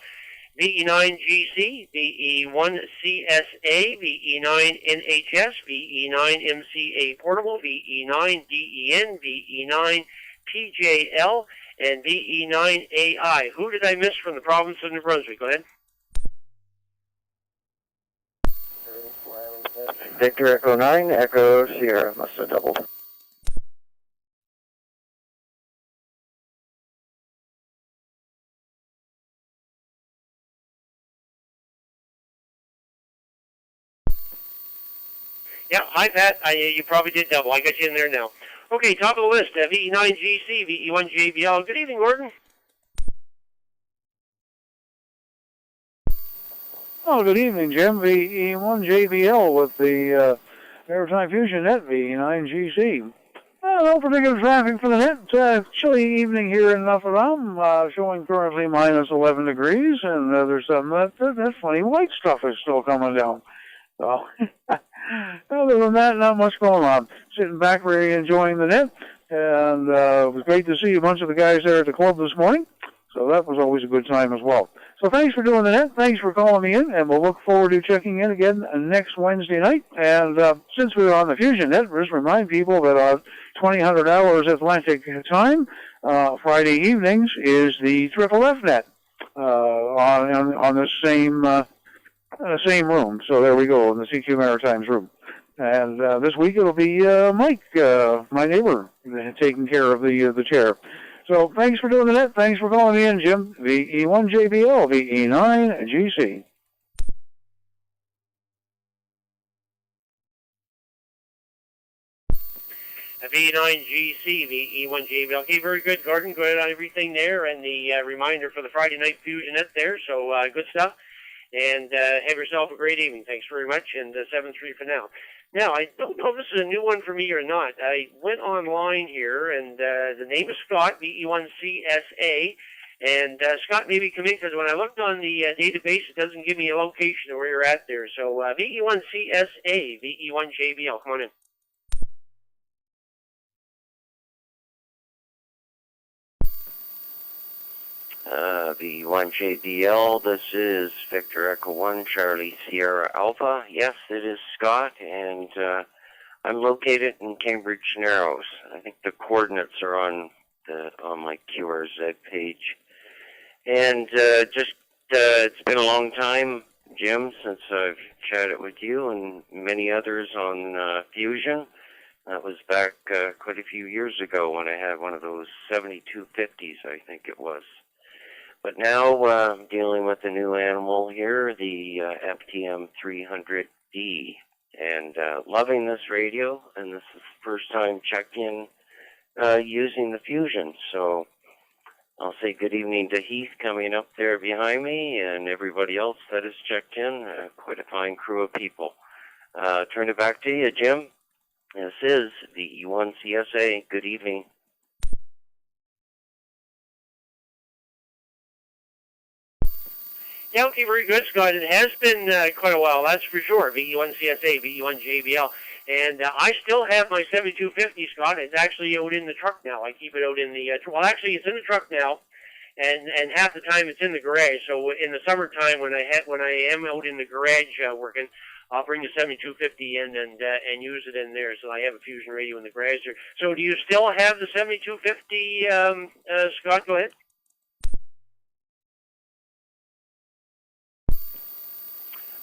VE9GC, VE1CSA, VE9NHS, VE9MCA Portable, VE9DEN, VE9PJL, and VE9AI. Who did I miss from the province of New Brunswick? Go ahead. Victor Echo 9, Echo Sierra. Must have doubled. Yeah, hi, Pat. You probably did double. I got you in there now. Okay, top of the list, VE9GC, VE1JBL. Good evening, Gordon. Oh, good evening, Jim. VE1JBL with the Maritime Fusion Net, VE9GC. No particular traffic for the net. Chilly evening here in Nufferam, showing currently minus 11 degrees, and there's some that funny white stuff is still coming down. So, other than that, not much going on. Sitting back, really enjoying the net, and it was great to see a bunch of the guys there at the club this morning. So that was always a good time as well. So thanks for doing the net. Thanks for calling me in, and we'll look forward to checking in again next Wednesday night. And since we were on the Fusion Net, just remind people that 2000 hours Atlantic time, Friday evenings is the Triple F Net on the same room. So there we go, in the CQ Maritimes room. And this week it'll be Mike, my neighbor, taking care of the chair. So thanks for doing the net. Thanks for calling me in, Jim. VE1JBL, VE9GC. VE9GC, VE1JBL. Okay, very good, Gordon. Good on everything there, and the reminder for the Friday night Fusion Net there. So good stuff. And have yourself a great evening. Thanks very much, and 7-3 for now. Now, I don't know if this is a new one for me or not. I went online here, and the name is Scott, VE1CSA. And Scott, maybe come in, because when I looked on the database, it doesn't give me a location of where you're at there. So VE1CSA, VE1JBL, come on in. VE1JBL, this is Victor Echo 1, Charlie Sierra Alpha. Yes, it is Scott, and I'm located in Cambridge Narrows. I think the coordinates are on my QRZ page. And it's been a long time, Jim, since I've chatted with you and many others on Fusion. That was back quite a few years ago when I had one of those 7250s, I think it was. But now I'm dealing with a new animal here, the FTM 300D, and loving this radio, and this is the first time check-in using the Fusion. So I'll say good evening to Heath coming up there behind me, and everybody else that has checked in. Quite a fine crew of people. Turn it back to you, Jim. This is the E1CSA. Good evening. Yeah, okay, very good, Scott. It has been quite a while, that's for sure. VE1 CSA, VE1 JBL. And I still have my 7250, Scott. It's actually out in the truck now. I keep it out in the, well, actually, it's in the truck now. And half the time it's in the garage. So in the summertime, when I am out in the garage working, I'll bring the 7250 in and use it in there. So I have a Fusion radio in the garage there. So do you still have the 7250, Scott? Go ahead.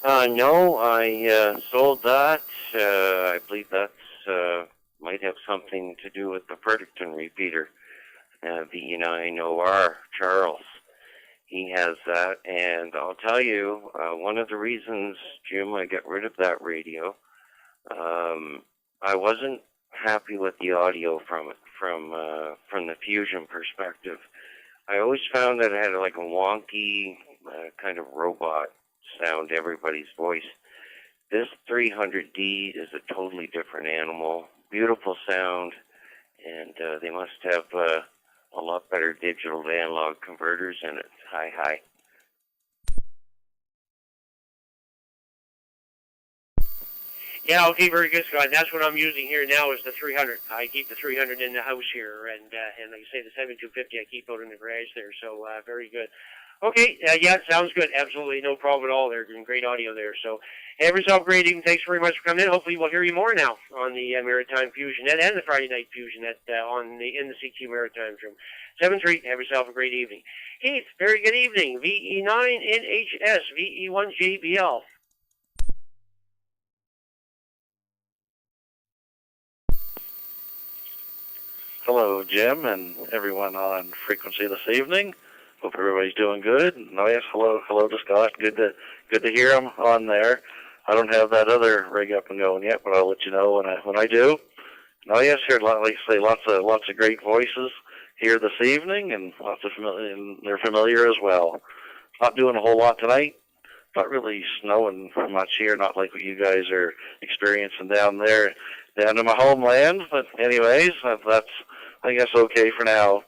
No, I sold that. I believe that might have something to do with the Fredericton repeater. VE9OR, Charles. He has that, and I'll tell you, one of the reasons, Jim, I got rid of that radio, I wasn't happy with the audio from it, from the Fusion perspective. I always found that it had like a wonky kind of robot sound to everybody's voice. This 300D is a totally different animal, beautiful sound, and they must have a lot better digital to analog converters in it. Hi. Yeah, okay, very good, Scott. That's what I'm using here now is the 300. I keep the 300 in the house here, and like I say, the 7250 I keep out in the garage there, so very good. Okay, yeah, sounds good. Absolutely no problem at all there. Doing great audio there. So, have yourself a great evening. Thanks very much for coming in. Hopefully we'll hear you more now on the Maritime Fusion Net and the Friday Night Fusion Net in the CQ Maritime Room. 7-3, have yourself a great evening. Keith, very good evening. VE9NHS, VE1JBL. Hello, Jim, and everyone on frequency this evening. Hope everybody's doing good. Oh yes, hello to Scott. Good to hear him on there. I don't have that other rig up and going yet, but I'll let you know when I do. Oh yes, heard like I say, lots of great voices here this evening, and lots of familiar, and they're familiar as well. Not doing a whole lot tonight. Not really snowing much here. Not like what you guys are experiencing down there, down in my homeland. But anyways, that's I guess okay for now.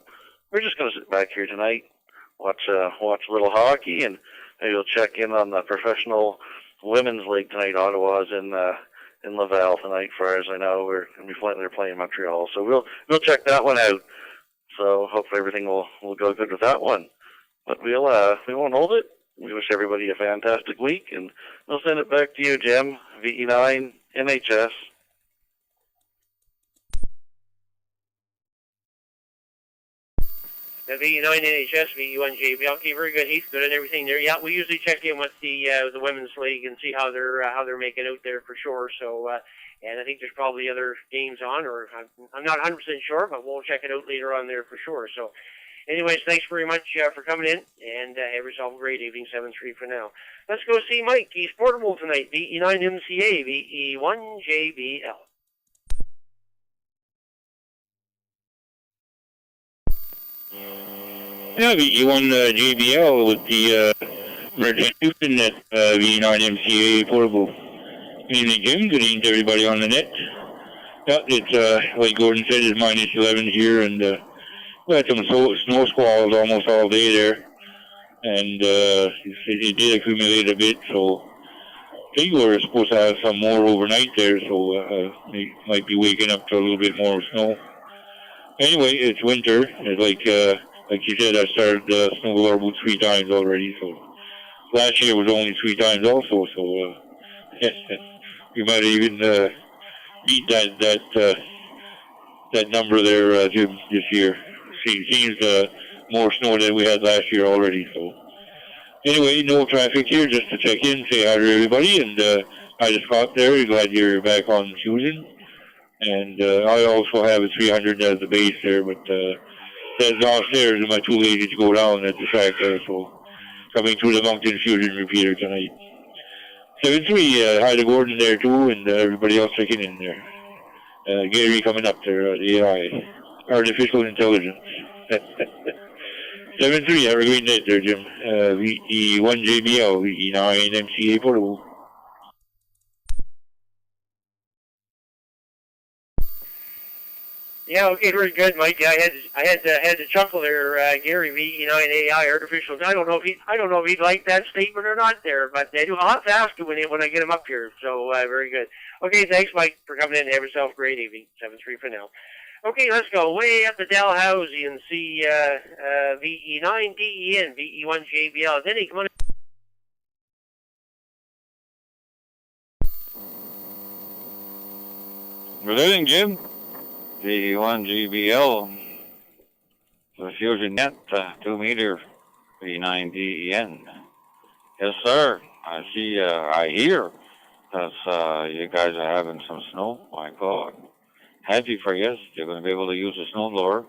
We're just gonna sit back here tonight. Watch a little hockey, and maybe we'll check in on the professional women's league tonight. Ottawa's in Laval tonight, far as I know. They're playing Montreal, so we'll check that one out. So hopefully everything will go good with that one. But we won't hold it. We wish everybody a fantastic week, and we'll send it back to you, Jim. VE9 NHS. The VE9 NHS, VE1 JBL. Okay, very good, Heath. Good and everything there. Yeah, we usually check in with the women's league and see how they're making out there for sure. So, and I think there's probably other games on, or I'm not 100% sure, but we'll check it out later on there for sure. So, anyways, thanks very much for coming in, and have yourself a great evening. 7-3 for now. Let's go see Mike. He's portable tonight. VE9 MCA, VE1 JBL. Yeah, VE1 JBL with the Maritime Fusion Net VE9 MCA portable. Good evening, Jim. Good evening to everybody on the net. Yeah, it's like Gordon said, it's -11 here, and we had some snow squalls almost all day there, and it did accumulate a bit. So I think we're supposed to have some more overnight there, so we might be waking up to a little bit more snow. Anyway, it's winter. It's like you said, I started snowblower about 3 times already. So last year was only 3 times also. So we might even beat that number there, Jim, this year. Seems more snow than we had last year already. So anyway, no traffic here. Just to check in, say hi to everybody, and hi to Scott there. Glad you're back on Fusion. And I also have a 300 as the base there, but that's downstairs, and I'm too lazy to go down at the track there, so coming through the Moncton Fusion repeater tonight. 7-3, hi to Gordon there too, and everybody else checking in there. Gary coming up there, AI, artificial intelligence. 7-3, have a great night there, Jim. VE1 JBL, VE9 MCA portable. Yeah, okay, very good, Mike. I had to chuckle there, Gary VE9 AI artificial. I don't know if he'd like that statement or not there, but I'll have to ask him when I get him up here. So very good. Okay, thanks, Mike, for coming in. Have yourself a great evening. 7-3 for now. Okay, let's go way up to Dalhousie and see VE9 DEN, VE1 JBL. Denny, come on in. Good evening, Jim. VE1 GBL, the Fusion Net, 2 meter, V9 DEN. Yes, sir. I see, I hear that you guys are having some snow. My God. Happy for you. You're going to be able to use a snowblower.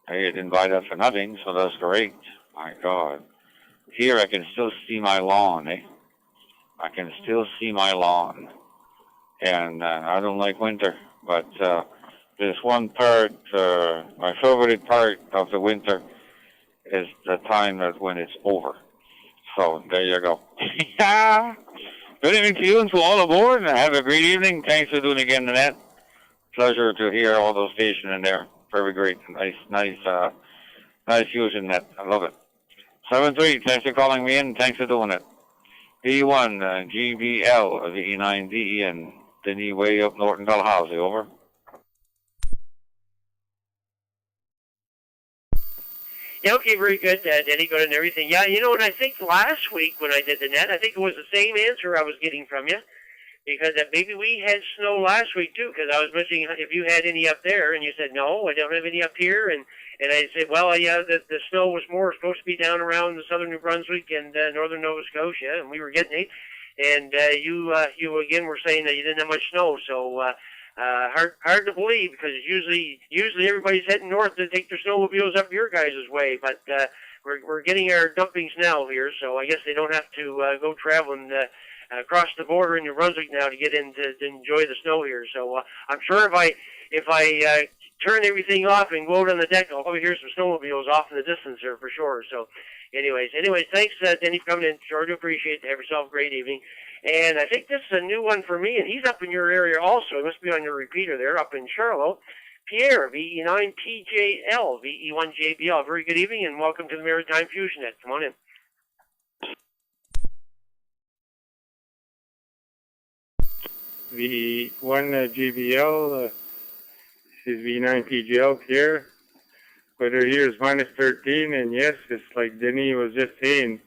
Hey, you didn't buy that for nothing, so that's great. My God. Here I can still see my lawn, eh? I can still see my lawn. And I don't like winter, but this one part, my favorite part of the winter is the time that when it's over. So there you go. Good evening to you and to all aboard, and have a great evening. Thanks for doing again, Nanette. Pleasure to hear all those stations in there. Very great. Nice Fusion Net. I love it. 7-3, thanks for calling me in. Thanks for doing it. V1 GBL, VE9 DEN, Denny way up north in Dalhousie, over. Yeah, okay, very good, Denny, good and everything. Yeah, you know what, I think last week when I did the net, I think it was the same answer I was getting from you, because maybe we had snow last week, too, because I was mentioning if you had any up there, and you said, no, I don't have any up here, and I said, well, yeah, the snow was more supposed to be down around the southern New Brunswick and northern Nova Scotia, and we were getting it, and you again were saying that you didn't have much snow, so hard to believe, because usually everybody's heading north to take their snowmobiles up your guys' way, but we're getting our dumpings now here, so I guess they don't have to go traveling across the border in New Brunswick now to get in to enjoy the snow here. So I'm sure if I turn everything off and go out on the deck, I'll probably hear some snowmobiles off in the distance here for sure. So anyways, thanks, Denny, for coming in. Sure do appreciate it. Have yourself a great evening. And I think this is a new one for me, and he's up in your area also. He must be on your repeater there, up in Charlotte. Pierre, VE9 PJL, VE1 JBL. Very good evening, and welcome to the Maritime Fusion Net. Come on in. VE1 GBL, this is V9 PGL here. Weather here is minus 13, and yes, it's like Denny was just saying,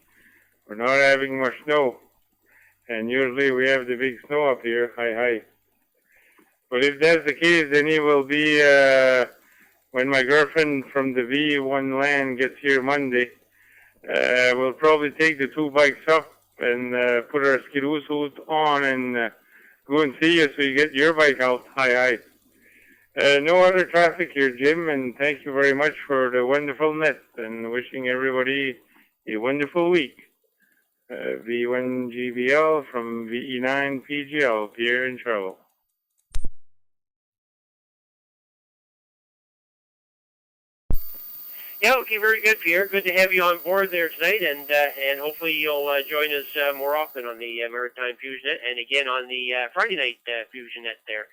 we're not having much snow. And usually we have the big snow up here, high. But if that's the case, then it will be when my girlfriend from the V1 land gets here Monday. We'll probably take the 2 bikes up and put our skidoo suit on and go and see you so you get your bike out. Hi. No other traffic here, Jim, and thank you very much for the wonderful net, and wishing everybody a wonderful week. V1 GBL from VE9 PGL here in Charlotte. Yeah, okay, very good, Pierre. Good to have you on board there tonight, and hopefully you'll join us more often on the Maritime Fusion Net, and again on the Friday night Fusion Net there.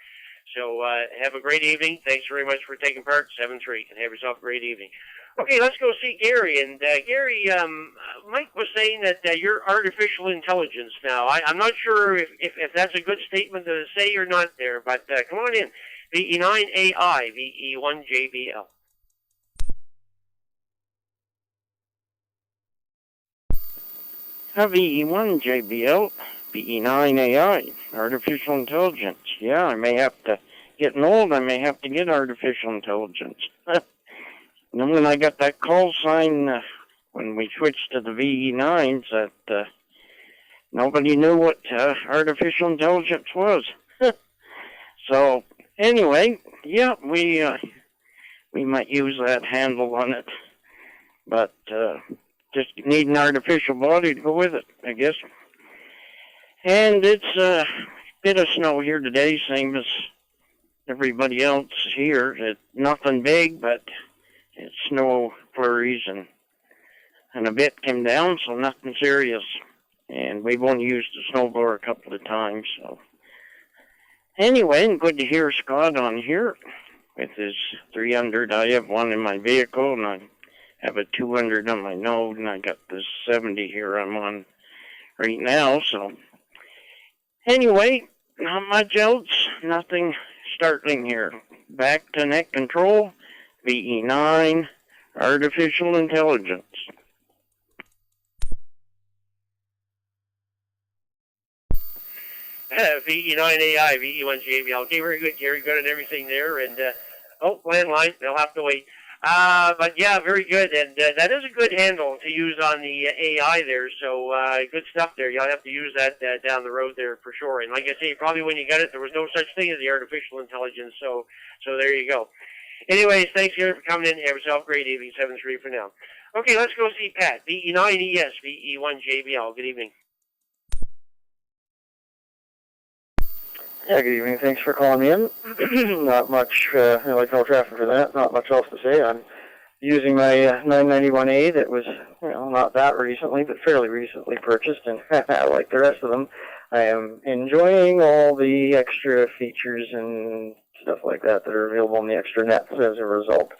So have a great evening. Thanks very much for taking part. 7-3, and have yourself a great evening. Okay, let's go see Gary. And Gary, Mike was saying that you're artificial intelligence now. I'm not sure if that's a good statement to say or not there, but come on in. VE9 AI, VE1 JBL. VE1 JBL, VE9 AI, artificial intelligence. Yeah, I may have to, getting old, I may have to get artificial intelligence. And then when I got that call sign when we switched to the VE9s, that nobody knew what artificial intelligence was. So anyway, yeah, we might use that handle on it, but just need an artificial body to go with it, I guess. And it's a bit of snow here today, same as everybody else here. It's nothing big, but it's snow flurries and a bit came down, so nothing serious. And we've only used the snowblower a couple of times, so. Anyway, good to hear Scott on here. with his 300. I have one in my vehicle, and I have a 200 on my node, and I got the 70 here I'm on right now. So anyway, not much else, nothing startling here. Back to net control, VE9, artificial intelligence. VE9AI, VE1JBL. Okay, very good, Gary. Good and everything there. And, landline. They'll have to wait. But yeah, very good. And that is a good handle to use on the AI there. So good stuff there. You'll have to use that down the road there for sure. And like I say, probably when you got it, there was no such thing as the artificial intelligence. So there you go. Anyways, thanks, Gary, for coming in. Have yourself a great evening. 7-3 for now. Okay, let's go see Pat. VE9ES, VE1JBL. Good evening. Yeah, good evening. Thanks for calling me in. Not much, like no traffic for that. Not much else to say. I'm using my 991A that was, not that recently, but fairly recently purchased, and like the rest of them, I am enjoying all the extra features and stuff like that that are available in the extra nets as a result.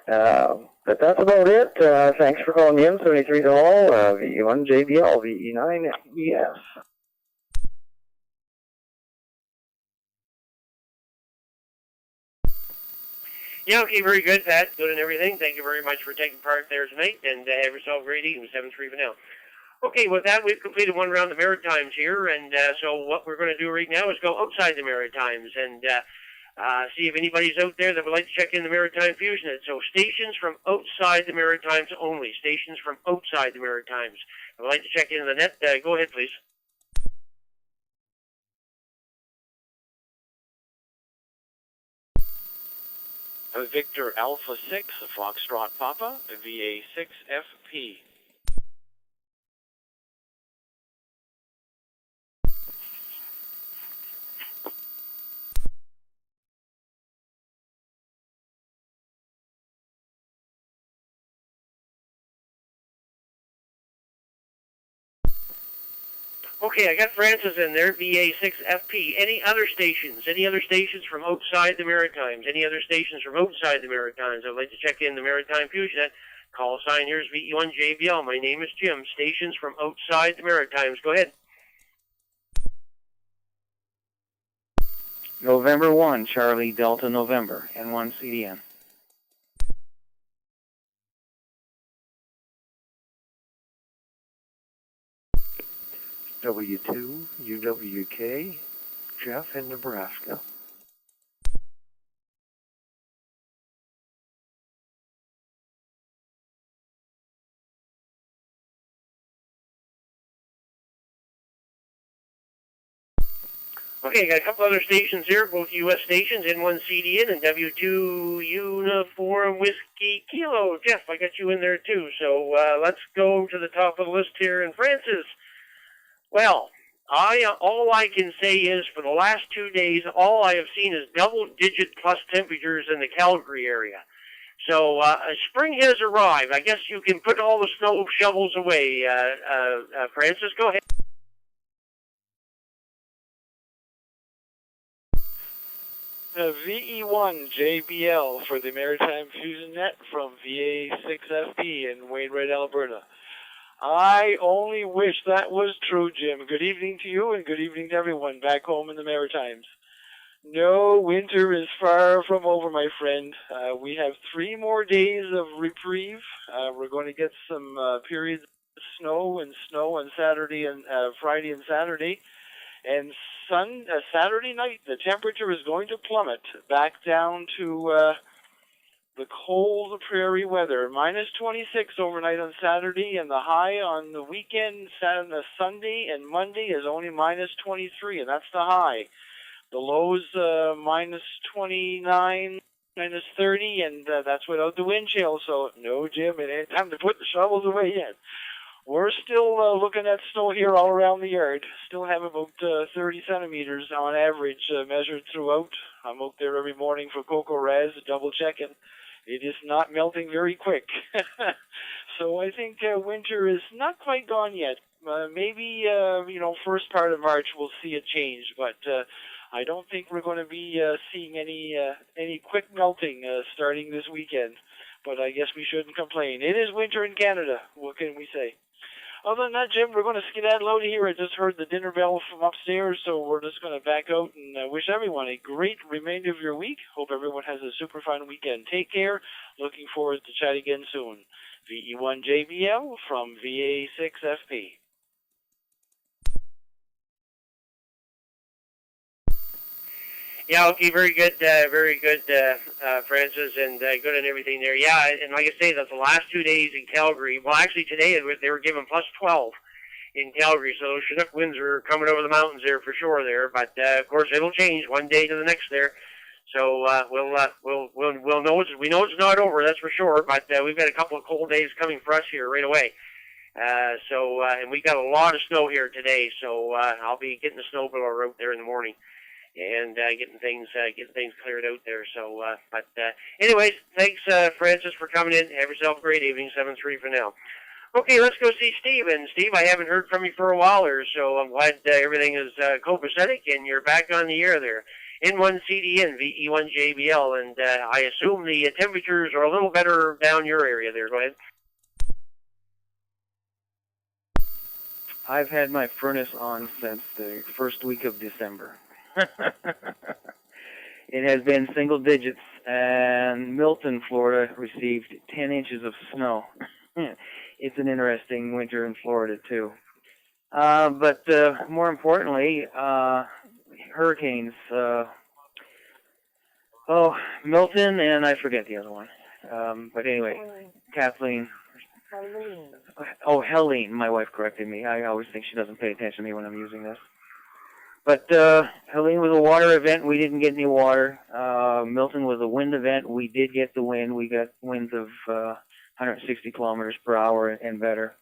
But that's about it. Thanks for calling me in. 73 to all. VE1JBL, VE9ES. Yeah, okay, very good, Pat. Good and everything. Thank you very much for taking part there tonight, and have yourself a great evening. 7-3 for now. Okay, with that, we've completed one round of the Maritimes here, and so what we're going to do right now is go outside the Maritimes and see if anybody's out there that would like to check in the Maritime Fusion Net. So stations from outside the Maritimes only. Stations from outside the Maritimes. If you'd like to check in the net, go ahead, please. Victor Alpha 6, Foxtrot Papa, VA6FP. Okay, I got Francis in there, VA6FP. Any other stations? Any other stations from outside the Maritimes? Any other stations from outside the Maritimes? I'd like to check in the Maritime Fusion Net. Call sign here is VE1JBL. My name is Jim. Stations from outside the Maritimes. Go ahead. November 1, Charlie Delta November, N1 CDN. W2 UWK, Jeff in Nebraska. Okay, got a couple other stations here, both U.S. stations, N1 CDN and W2 Uniform Whiskey Kilo. Jeff, I got you in there too. So let's go to the top of the list here. And Francis, well, all I can say is for the last 2 days, all I have seen is double-digit plus temperatures in the Calgary area. So spring has arrived. I guess you can put all the snow shovels away. Francis, go ahead. VE1 JBL for the Maritime Fusion Net from VA6FP in Wainwright, Alberta. I only wish that was true, Jim. Good evening to you and good evening to everyone back home in the Maritimes. No, winter is far from over, my friend. We have 3 more days of reprieve. We're going to get some periods of snow on Saturday and Friday and Saturday. And Saturday night, the temperature is going to plummet back down to the cold prairie weather. Minus 26 overnight on Saturday, and the high on the weekend, Sunday and Monday, is only minus 23, and that's the high. The lows minus 29, minus 30, and that's without the wind chill. So, no, Jim, it ain't time to put the shovels away yet. We're still looking at snow here all around the yard. Still have about 30 centimeters on average measured throughout. I'm out there every morning for Cocoa Raz, double checking. It is not melting very quick. So I think winter is not quite gone yet. Maybe, first part of March we'll see a change, but I don't think we're going to be seeing any quick melting starting this weekend. But I guess we shouldn't complain. It is winter in Canada. What can we say? Other than that, Jim, we're going to skedaddle out of here. I just heard the dinner bell from upstairs, so we're just going to back out and wish everyone a great remainder of your week. Hope everyone has a super fun weekend. Take care. Looking forward to chatting again soon. VE1JBL from VA6FP. Yeah, okay, very good, Francis, and good on everything there. Yeah, and like I say, that's the last 2 days in Calgary. Well, actually, today they were given plus 12 in Calgary, so those Chinook winds are coming over the mountains there for sure there. But of course, it'll change one day to the next there. So we'll know we know it's not over, that's for sure. But we've got a couple of cold days coming for us here right away. And we got a lot of snow here today, so I'll be getting the snowblower out there in the morning and getting things cleared out there. So, anyways, thanks, Francis, for coming in. Have yourself a great evening. 7-3 for now. Okay, let's go see Steve. And Steve, I haven't heard from you for a while there, so I'm glad everything is copacetic and you're back on the air there. N1CDN, VE1JBL, and I assume the temperatures are a little better down your area there. Go ahead. I've had my furnace on since the first week of December. It has been single digits, and Milton, Florida, received 10 inches of snow. It's an interesting winter in Florida, too. But more importantly, hurricanes. Milton, and I forget the other one. But anyway, Kathleen. Oh, Helene, my wife corrected me. I always think she doesn't pay attention to me when I'm using this. But Helene was a water event. We didn't get any water. Milton was a wind event. We did get the wind. We got winds of 160 kilometers per hour and better.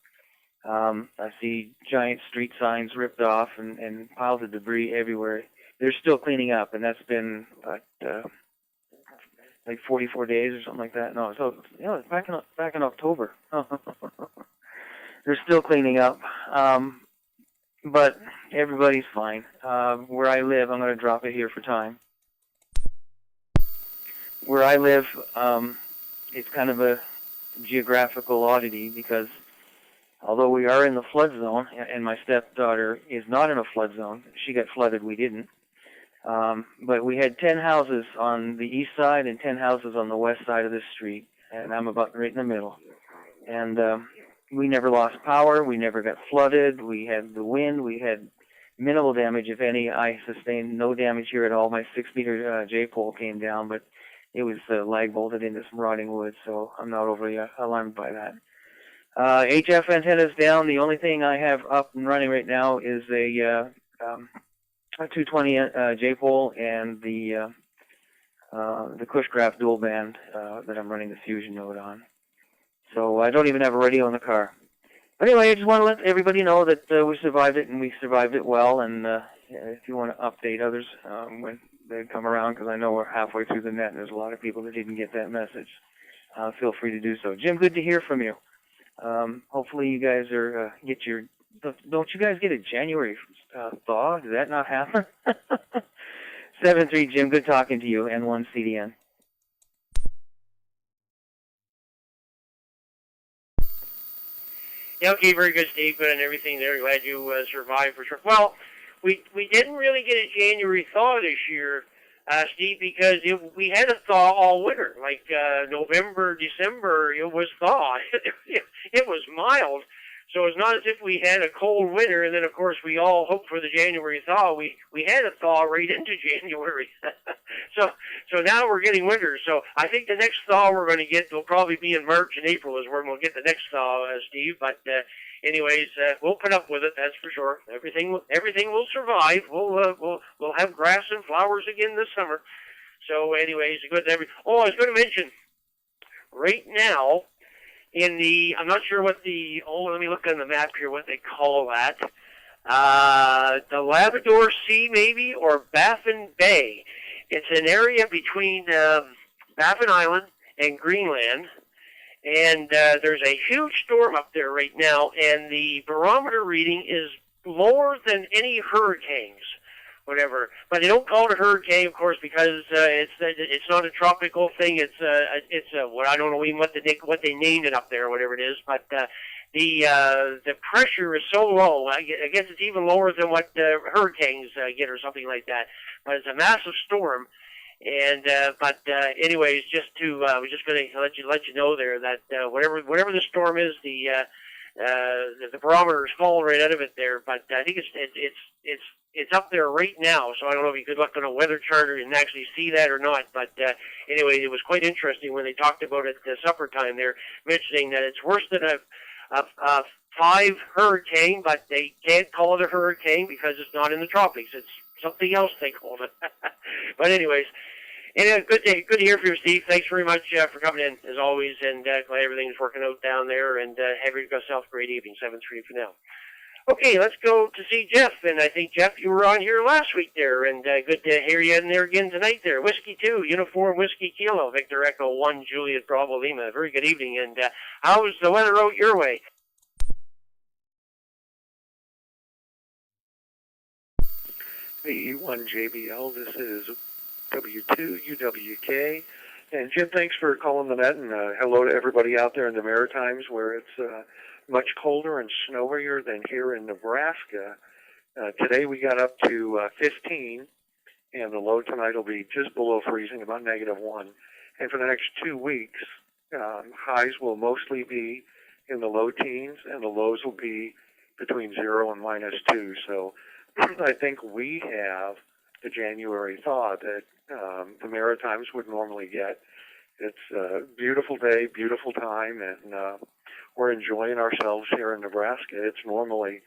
I see giant street signs ripped off and piles of debris everywhere. They're still cleaning up, and that's been like 44 days or something like that. No, so it's back in October. They're still cleaning up. But everybody's fine. Where I live, I'm going to drop it here for time. Where I live, it's kind of a geographical oddity because although we are in the flood zone, and my stepdaughter is not in a flood zone, she got flooded, we didn't. But we had 10 houses on the east side and 10 houses on the west side of the street, and I'm about right in the middle. And we never lost power. We never got flooded. We had the wind. We had minimal damage, if any. I sustained no damage here at all. My 6-meter J-pole came down, but it was lag bolted into some rotting wood, so I'm not overly alarmed by that. HF antennas down. The only thing I have up and running right now is a 220 J-pole and the Cushcraft dual band that I'm running the Fusion node on. So I don't even have a radio in the car. But anyway, I just want to let everybody know that we survived it, and we survived it well. And if you want to update others when they come around, because I know we're halfway through the net, and there's a lot of people that didn't get that message, feel free to do so. Jim, good to hear from you. Hopefully you guys are get your... Don't you guys get a January thaw? Did that not happen? 7-3, Jim, good talking to you, N1CDN. Yeah, okay, very good, Steve, and everything there. Glad you survived for sure. Well, we didn't really get a January thaw this year, Steve, because we had a thaw all winter. Like November, December, it was thaw. It was mild. So it's not as if we had a cold winter, and then, of course, we all hoped for the January thaw. We had a thaw right into January. So now we're getting winter. So I think the next thaw we're going to get will probably be in March and April is when we'll get the next thaw, Steve. But anyways, we'll put up with it, that's for sure. Everything will survive. We'll have grass and flowers again this summer. So anyways, good. Oh, I was going to mention, right now, I'm not sure what let me look on the map here, what they call that. The Labrador Sea, maybe, or Baffin Bay. It's an area between Baffin Island and Greenland, and there's a huge storm up there right now, and the barometer reading is lower than any hurricanes whatever. But they don't call it a hurricane, of course, because it's not a tropical thing. It's what I don't know even what they named it up there, or whatever it is. But the pressure is so low. I guess it's even lower than what hurricanes get, or something like that. But it's a massive storm. And anyways, I was just going to let you know there that whatever the storm is, the barometer is falling right out of it there. But I think it's up there right now. So I don't know if you could look on a weather chart and actually see that or not. But anyway, it was quite interesting when they talked about it at supper time there, mentioning that it's worse than a 5 hurricane, but they can't call it a hurricane because it's not in the tropics. It's something else they called it. But anyways, good to hear from you, Steve. Thanks very much for coming in, as always, and glad everything's working out down there, and have yourself a great evening. 7-3 for now. Okay, let's go to see Jeff, and I think, Jeff, you were on here last week there, and good to hear you in there again tonight there. Whiskey 2, Uniform Whiskey Kilo, Victor Echo 1, Juliet Bravo Lima. Very good evening, and how's the weather out your way? VE1 JBL, this is W2 UWK. And Jim, thanks for calling the net, and hello to everybody out there in the Maritimes where it's much colder and snowier than here in Nebraska. Today we got up to 15, and the low tonight will be just below freezing, about -1. And for the next 2 weeks, highs will mostly be in the low teens, and the lows will be between 0 and -2. So I think we have the January thaw that the Maritimes would normally get. It's a beautiful day, beautiful time, and we're enjoying ourselves here in Nebraska. It's normally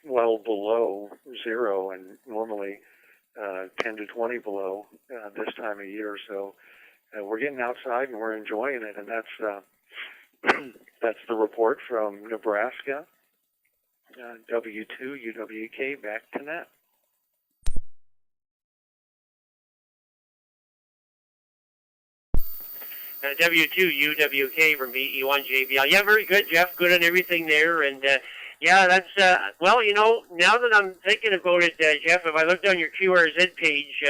well below 0 and normally 10 to 20 below this time of year. So we're getting outside and we're enjoying it, and that's the report from Nebraska. W2 UWK, back to net. W2 UWK from VE1 JBL. Yeah, very good, Jeff. Good on everything there. And yeah, that's, well, you know, now that I'm thinking about it, Jeff, if I look down your QRZ page,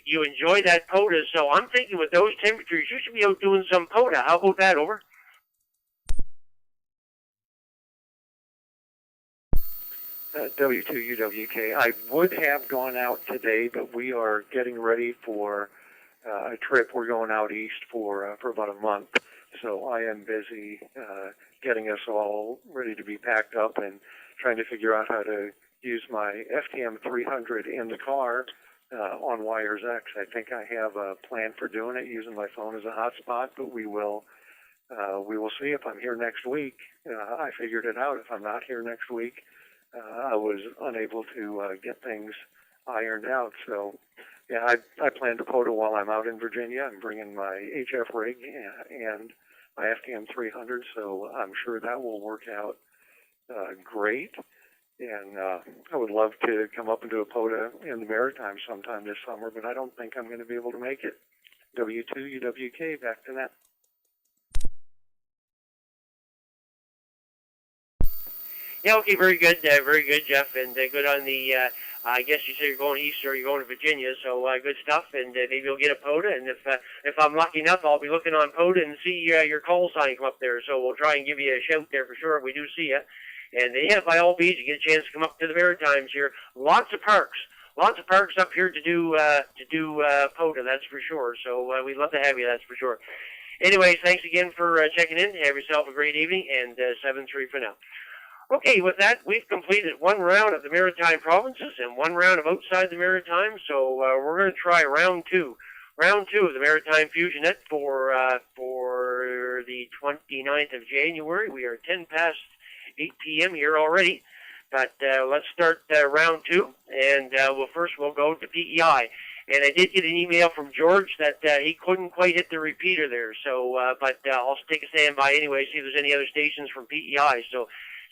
you enjoy that POTA. So I'm thinking with those temperatures, you should be out doing some POTA. How about that? Over. W2 UWK. I would have gone out today, but we are getting ready for a trip. We're going out east for about a month, so I am busy getting us all ready to be packed up and trying to figure out how to use my FTM 300 in the car on Wires X. I think I have a plan for doing it using my phone as a hotspot, but we will see if I'm here next week. I figured it out. If I'm not here next week, I was unable to get things ironed out. So, yeah, I plan to POTA while I'm out in Virginia. I'm bringing my HF rig and my FTM 300, so I'm sure that will work out great. And I would love to come up and do a POTA in the Maritimes sometime this summer, but I don't think I'm going to be able to make it. W2 UWK, back to that. Yeah, okay, very good, Jeff, and good on the, I guess you say you're going east or you're going to Virginia, so good stuff, and maybe you'll get a POTA, and if I'm lucky enough, I'll be looking on POTA and see your call sign come up there, so we'll try and give you a shout there for sure if we do see you. And yeah, by all means, you get a chance to come up to the Maritimes here. Lots of parks up here to do POTA, that's for sure, so we'd love to have you, that's for sure. Anyways, thanks again for checking in. Have yourself a great evening, and 7-3 for now. Okay, with that, we've completed one round of the Maritime provinces and one round of outside the Maritime, so we're going to try round two. Round 2 of the Maritime Fusion Net for the 29th of January. We are 10 past 8 p.m. here already, but let's start round 2, and we'll go to PEI. And I did get an email from George that he couldn't quite hit the repeater there, so but I'll take a standby anyway, see if there's any other stations from PEI. So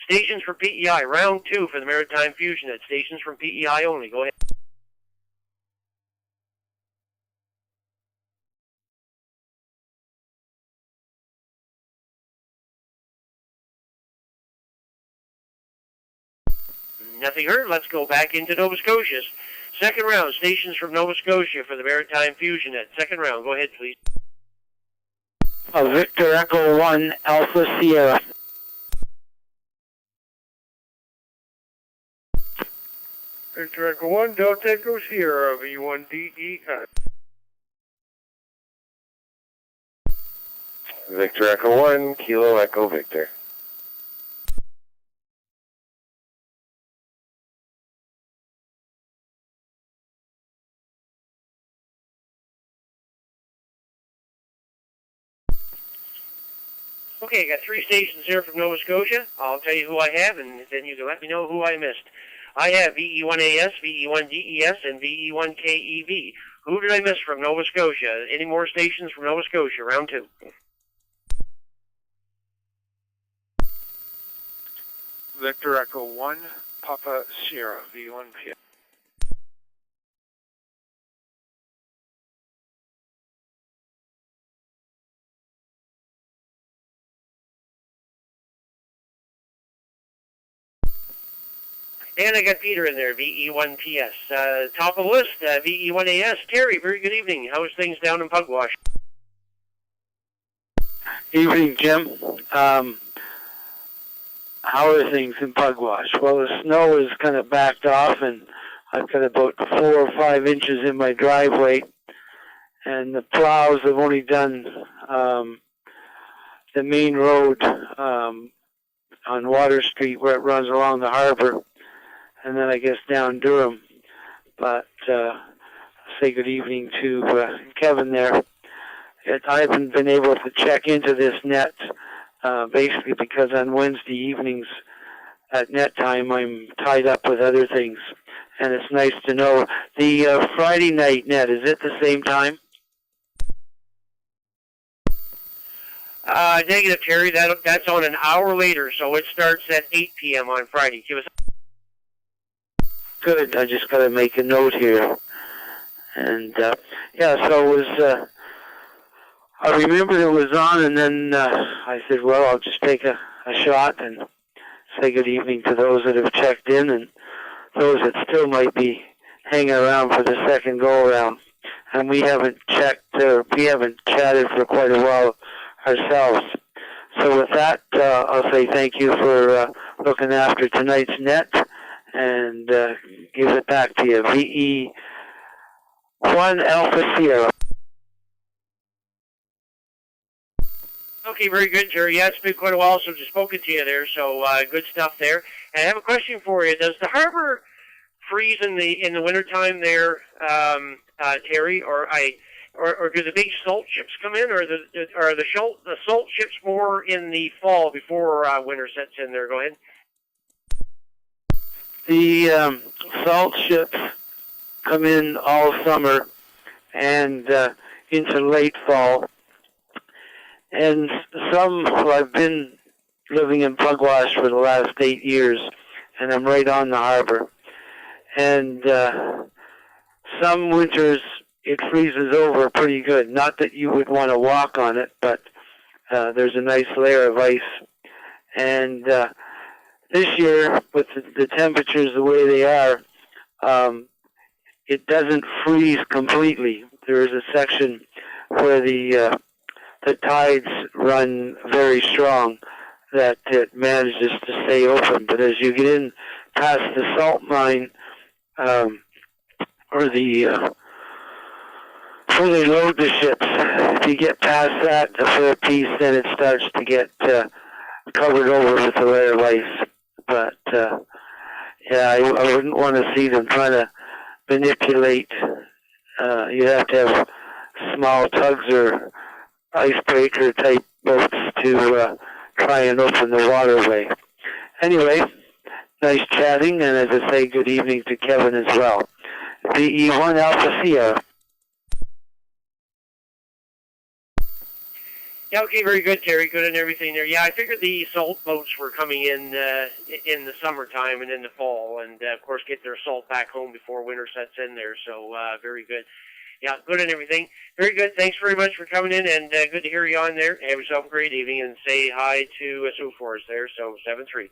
stations for PEI, round 2 for the Maritime Fusion Net. Stations from PEI only. Go ahead. Nothing heard. Let's go back into Nova Scotia. Second round, stations from Nova Scotia for the Maritime Fusion Net. Second round, go ahead, please. Victor Echo 1, Alpha Sierra. Victor Echo 1, Delta Echo Sierra, V1DE. Victor Echo 1, Kilo Echo Victor. Okay, I got 3 stations here from Nova Scotia. I'll tell you who I have, and then you can let me know who I missed. I have VE1AS, VE1DES, and VE1KEV. Who did I miss from Nova Scotia? Any more stations from Nova Scotia? Round 2. Victor Echo 1, Papa Sierra, V1PS. And I got Peter in there, VE1PS. Top of the list, VE1AS. Terry, very good evening. How is things down in Pugwash? Evening, Jim. How are things in Pugwash? Well, the snow is kind of backed off, and I've got about 4 or 5 inches in my driveway, and the plows have only done the main road on Water Street where it runs along the harbor, and then I guess down Durham. But say good evening to Kevin there. I haven't been able to check into this net basically because on Wednesday evenings at net time I'm tied up with other things, and it's nice to know. The Friday night net, is it the same time? Negative, Terry. That's on an hour later, so it starts at 8 p.m. on Friday. Give us. Good. I just got to make a note here. And, yeah, so it was, I remembered it was on, and then I said, well, I'll just take a shot and say good evening to those that have checked in and those that still might be hanging around for the second go-around. And we haven't we haven't chatted for quite a while ourselves. So with that, I'll say thank you for looking after tonight's net, and give it back to you. VE1 Alpha Sierra. Okay, very good, Jerry. Yeah, it's been quite a while since I've spoken to you there, so good stuff there. And I have a question for you. Does the harbor freeze in the wintertime there, Terry, or do the big salt ships come in, or are the salt ships more in the fall before winter sets in there? Go ahead. The salt ships come in all summer and into late fall. And I've been living in Pugwash for the last 8 years, and I'm right on the harbor. And some winters it freezes over pretty good. Not that you would want to walk on it, but there's a nice layer of ice. And this year, with the temperatures the way they are, it doesn't freeze completely. There is a section where the tides run very strong that it manages to stay open. But as you get in past the salt mine, or the where they load the ships, if you get past that a fair piece, then it starts to get covered over with a layer of ice. But yeah, I wouldn't want to see them trying to manipulate. You have to have small tugs or icebreaker type boats to try and open the waterway. Anyway, nice chatting, and as I say, good evening to Kevin as well. VE1 Alpha Sierra. Yeah, okay, very good, Terry. Good and everything there. Yeah, I figured the salt boats were coming in the summertime and in the fall, and of course get their salt back home before winter sets in there. So very good. Yeah, good and everything. Very good. Thanks very much for coming in, and good to hear you on there. Have yourself a great evening, and say hi to Sue for us there. So 7-3.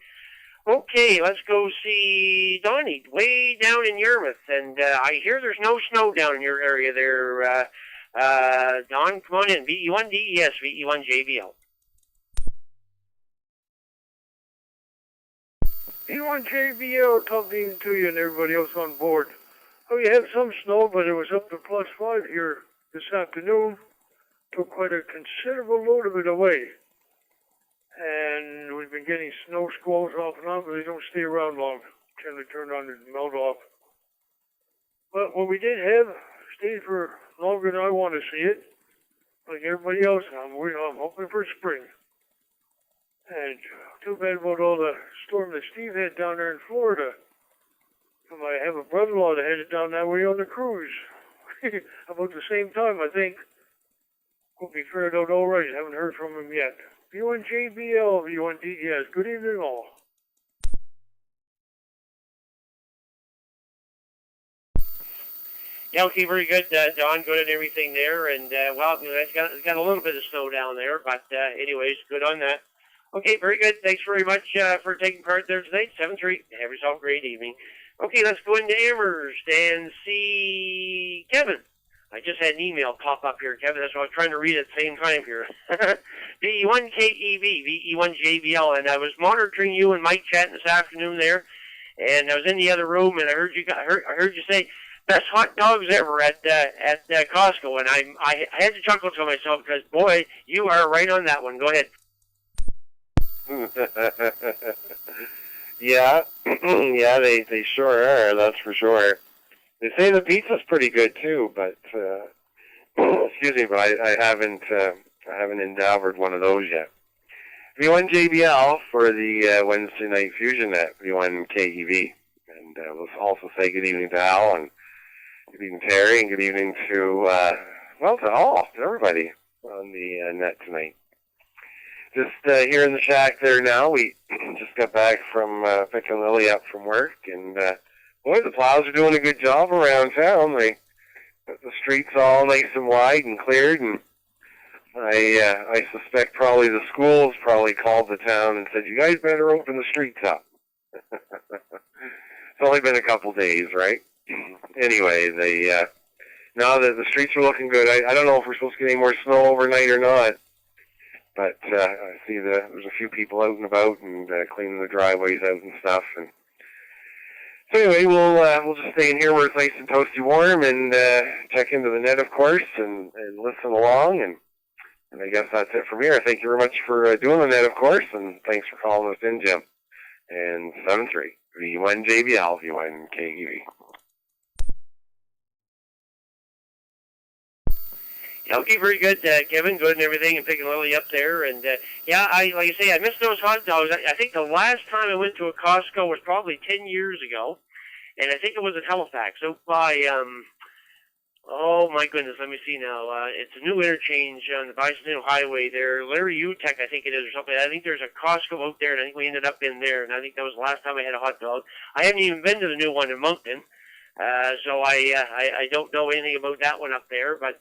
Okay, let's go see Donnie, way down in Yarmouth. And I hear there's no snow down in your area there. Don, come on in. VE1 DES, VE1 JBL. E1 JBL talking to you and everybody else on board. Oh, you had some snow, but it was up to +5 here this afternoon. Took quite a considerable load of it away. And we've been getting snow squalls off and on, but they don't stay around long. Tend to turn on and melt off. But what we did have stayed for longer than I want to see it. Like everybody else, I'm hoping for spring. And too bad about all the storm that Steve had down there in Florida. I have a brother-in-law that headed down that way on the cruise. About the same time, I think. Hope he fared out all right. Haven't heard from him yet. V1 JBL, V1 DES. Good evening, all. Yeah, okay, very good, Don. Good and everything there. And, well, it's got a little bit of snow down there, but anyways, good on that. Okay, very good. Thanks very much for taking part there tonight. 7-3. Have yourself a great evening. Okay, let's go into Amherst and see Kevin. I just had an email pop up here, Kevin. That's what I was trying to read at the same time here. VE1 KEV, VE1 JBL, and I was monitoring you and Mike chatting this afternoon there, and I was in the other room, and I heard you say best hot dogs ever at Costco, and I had to chuckle to myself because boy, you are right on that one. Go ahead. Yeah, yeah, they sure are. That's for sure. They say the pizza's pretty good too, but excuse me, but I haven't endeavored one of those yet. V1 JBL for the Wednesday night Fusion Net, V1 KEV, and we'll also say good evening to Al and good evening to Terry and good evening to to everybody on the net tonight. Just here in the shack there now. We just got back from picking Lily up from work, and boy, the plows are doing a good job around town. They got the streets all nice and wide and cleared, and I suspect probably the schools probably called the town and said, "You guys better open the streets up." It's only been a couple days, right? Anyway, now that the streets are looking good, I don't know if we're supposed to get any more snow overnight or not. But I see there's a few people out and about and cleaning the driveways out and stuff. And so anyway, we'll just stay in here where it's nice and toasty warm and check into the net, of course, and listen along. And I guess that's it from here. Thank you very much for doing the net, of course, and thanks for calling us in, Jim. And 7-3, V1 JBL, V1 KEV. Okay, very good, Kevin. Good and everything, and picking Lily up there. And yeah, like I say, I missed those hot dogs. I think the last time I went to a Costco was probably 10 years ago, and I think it was at Halifax, out by oh my goodness, let me see now. It's a new interchange on the Bicentennial Highway there. Larry Utek, I think it is, or something. I think there's a Costco out there, and I think we ended up in there. And I think that was the last time I had a hot dog. I haven't even been to the new one in Moncton, so I don't know anything about that one up there, but.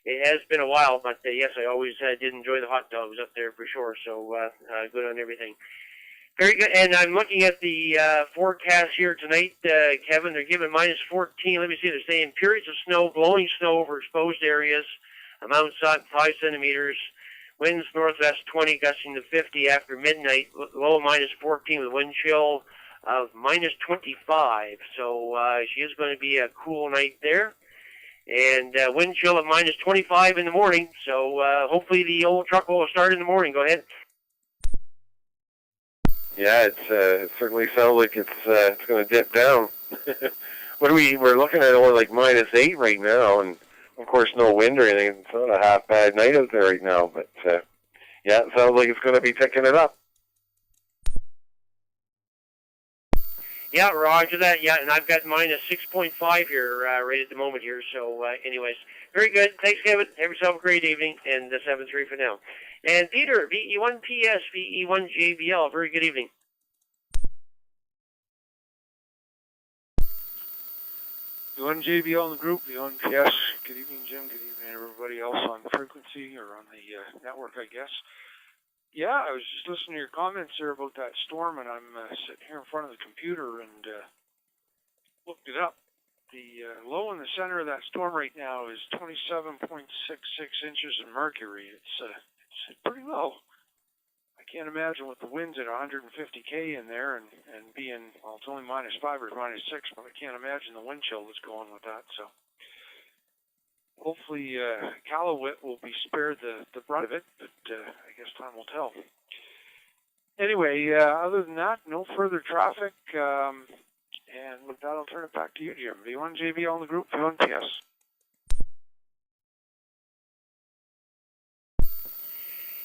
It has been a while, but yes, I always did enjoy the hot dogs up there for sure, so good on everything. Very good, and I'm looking at the forecast here tonight, Kevin. They're giving -14. Let me see, they're saying periods of snow, blowing snow over exposed areas, amounts up 5 centimeters, winds northwest 20, gusting to 50 after midnight, low -14 with wind chill of -25, so she is going to be a cool night there. And wind chill of -25 in the morning, so hopefully the old truck will start in the morning. Go ahead. Yeah, it certainly sounds like it's going to dip down. We're looking at only like -8 right now, and of course no wind or anything. It's not a half bad night out there right now, but yeah, it sounds like it's going to be picking it up. Yeah, roger that. Yeah, and I've got -6.5 here right at the moment here. So, anyways, very good. Thanks, Kevin. Have yourself a great evening, and 7-3 for now. And Peter, VE1 PS, VE1 JBL. Very good evening. V1 JBL in the group, V1 PS. Good evening, Jim. Good evening, everybody else on frequency or on the network, I guess. Yeah, I was just listening to your comments there about that storm, and I'm sitting here in front of the computer and looked it up. The low in the center of that storm right now is 27.66 inches of mercury. It's pretty low. I can't imagine with the winds at 150k in there and being, well, it's only -5 or -6, but I can't imagine the wind chill that's going with that. So hopefully Callowit will be spared the brunt of it, but I guess time will tell. Anyway, other than that, no further traffic. And with that, I'll turn it back to you, Jim. V1 JBL in the group, V1 PS.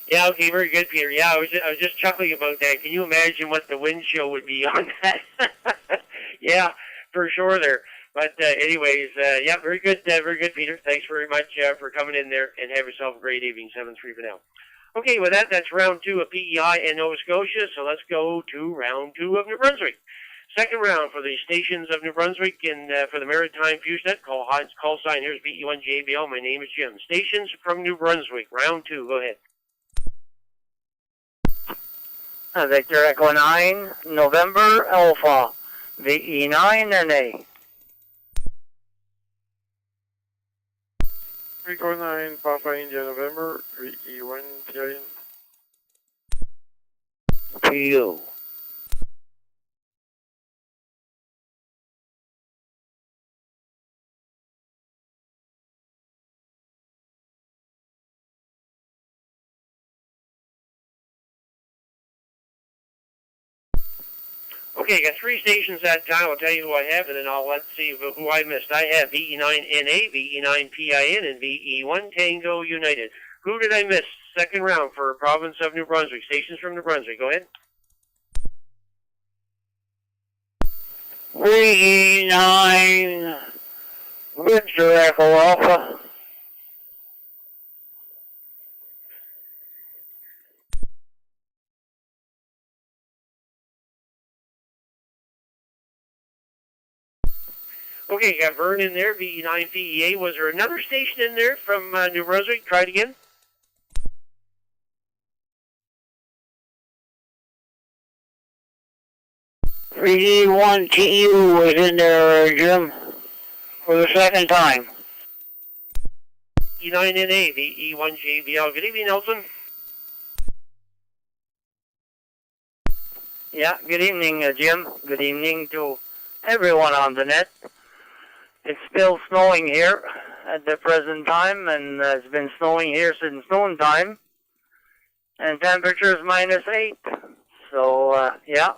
Yeah, okay, very good, Peter. Yeah, I was just chuckling about that. Can you imagine what the wind chill would be on that? Yeah, for sure there. But anyways, yeah, very good, Peter. Thanks very much for coming in there, and have yourself a great evening. 7-3 for now. Okay, with that, that's round 2 of PEI in Nova Scotia, so let's go to round 2 of New Brunswick. Second round for the stations of New Brunswick, and for the Maritime Fusion Net, call sign, here's BE1 JBL. My name is Jim. Stations from New Brunswick, round 2, go ahead. Victor Echo 9, November Alpha, VE9 NA. Echo 9, Papa India November, VE1 PIN. PU. Okay, I got 3 stations that time. I'll tell you who I have, and then let's see who I missed. I have VE9NA, VE9PIN, and VE1 Tango United. Who did I miss? Second round for province of New Brunswick. Stations from New Brunswick. Go ahead. VE9, Victor Echo Alpha. Okay, you got Vern in there, VE9PEA. Was there another station in there from New Brunswick? Try it again. VE1TU was in there, Jim, for the second time. VE9NA, VE1JBL. Good evening, Nelson. Yeah, good evening, Jim. Good evening to everyone on the net. It's still snowing here at the present time, and it's been snowing here since noon time. And temperature is -8. So, yeah,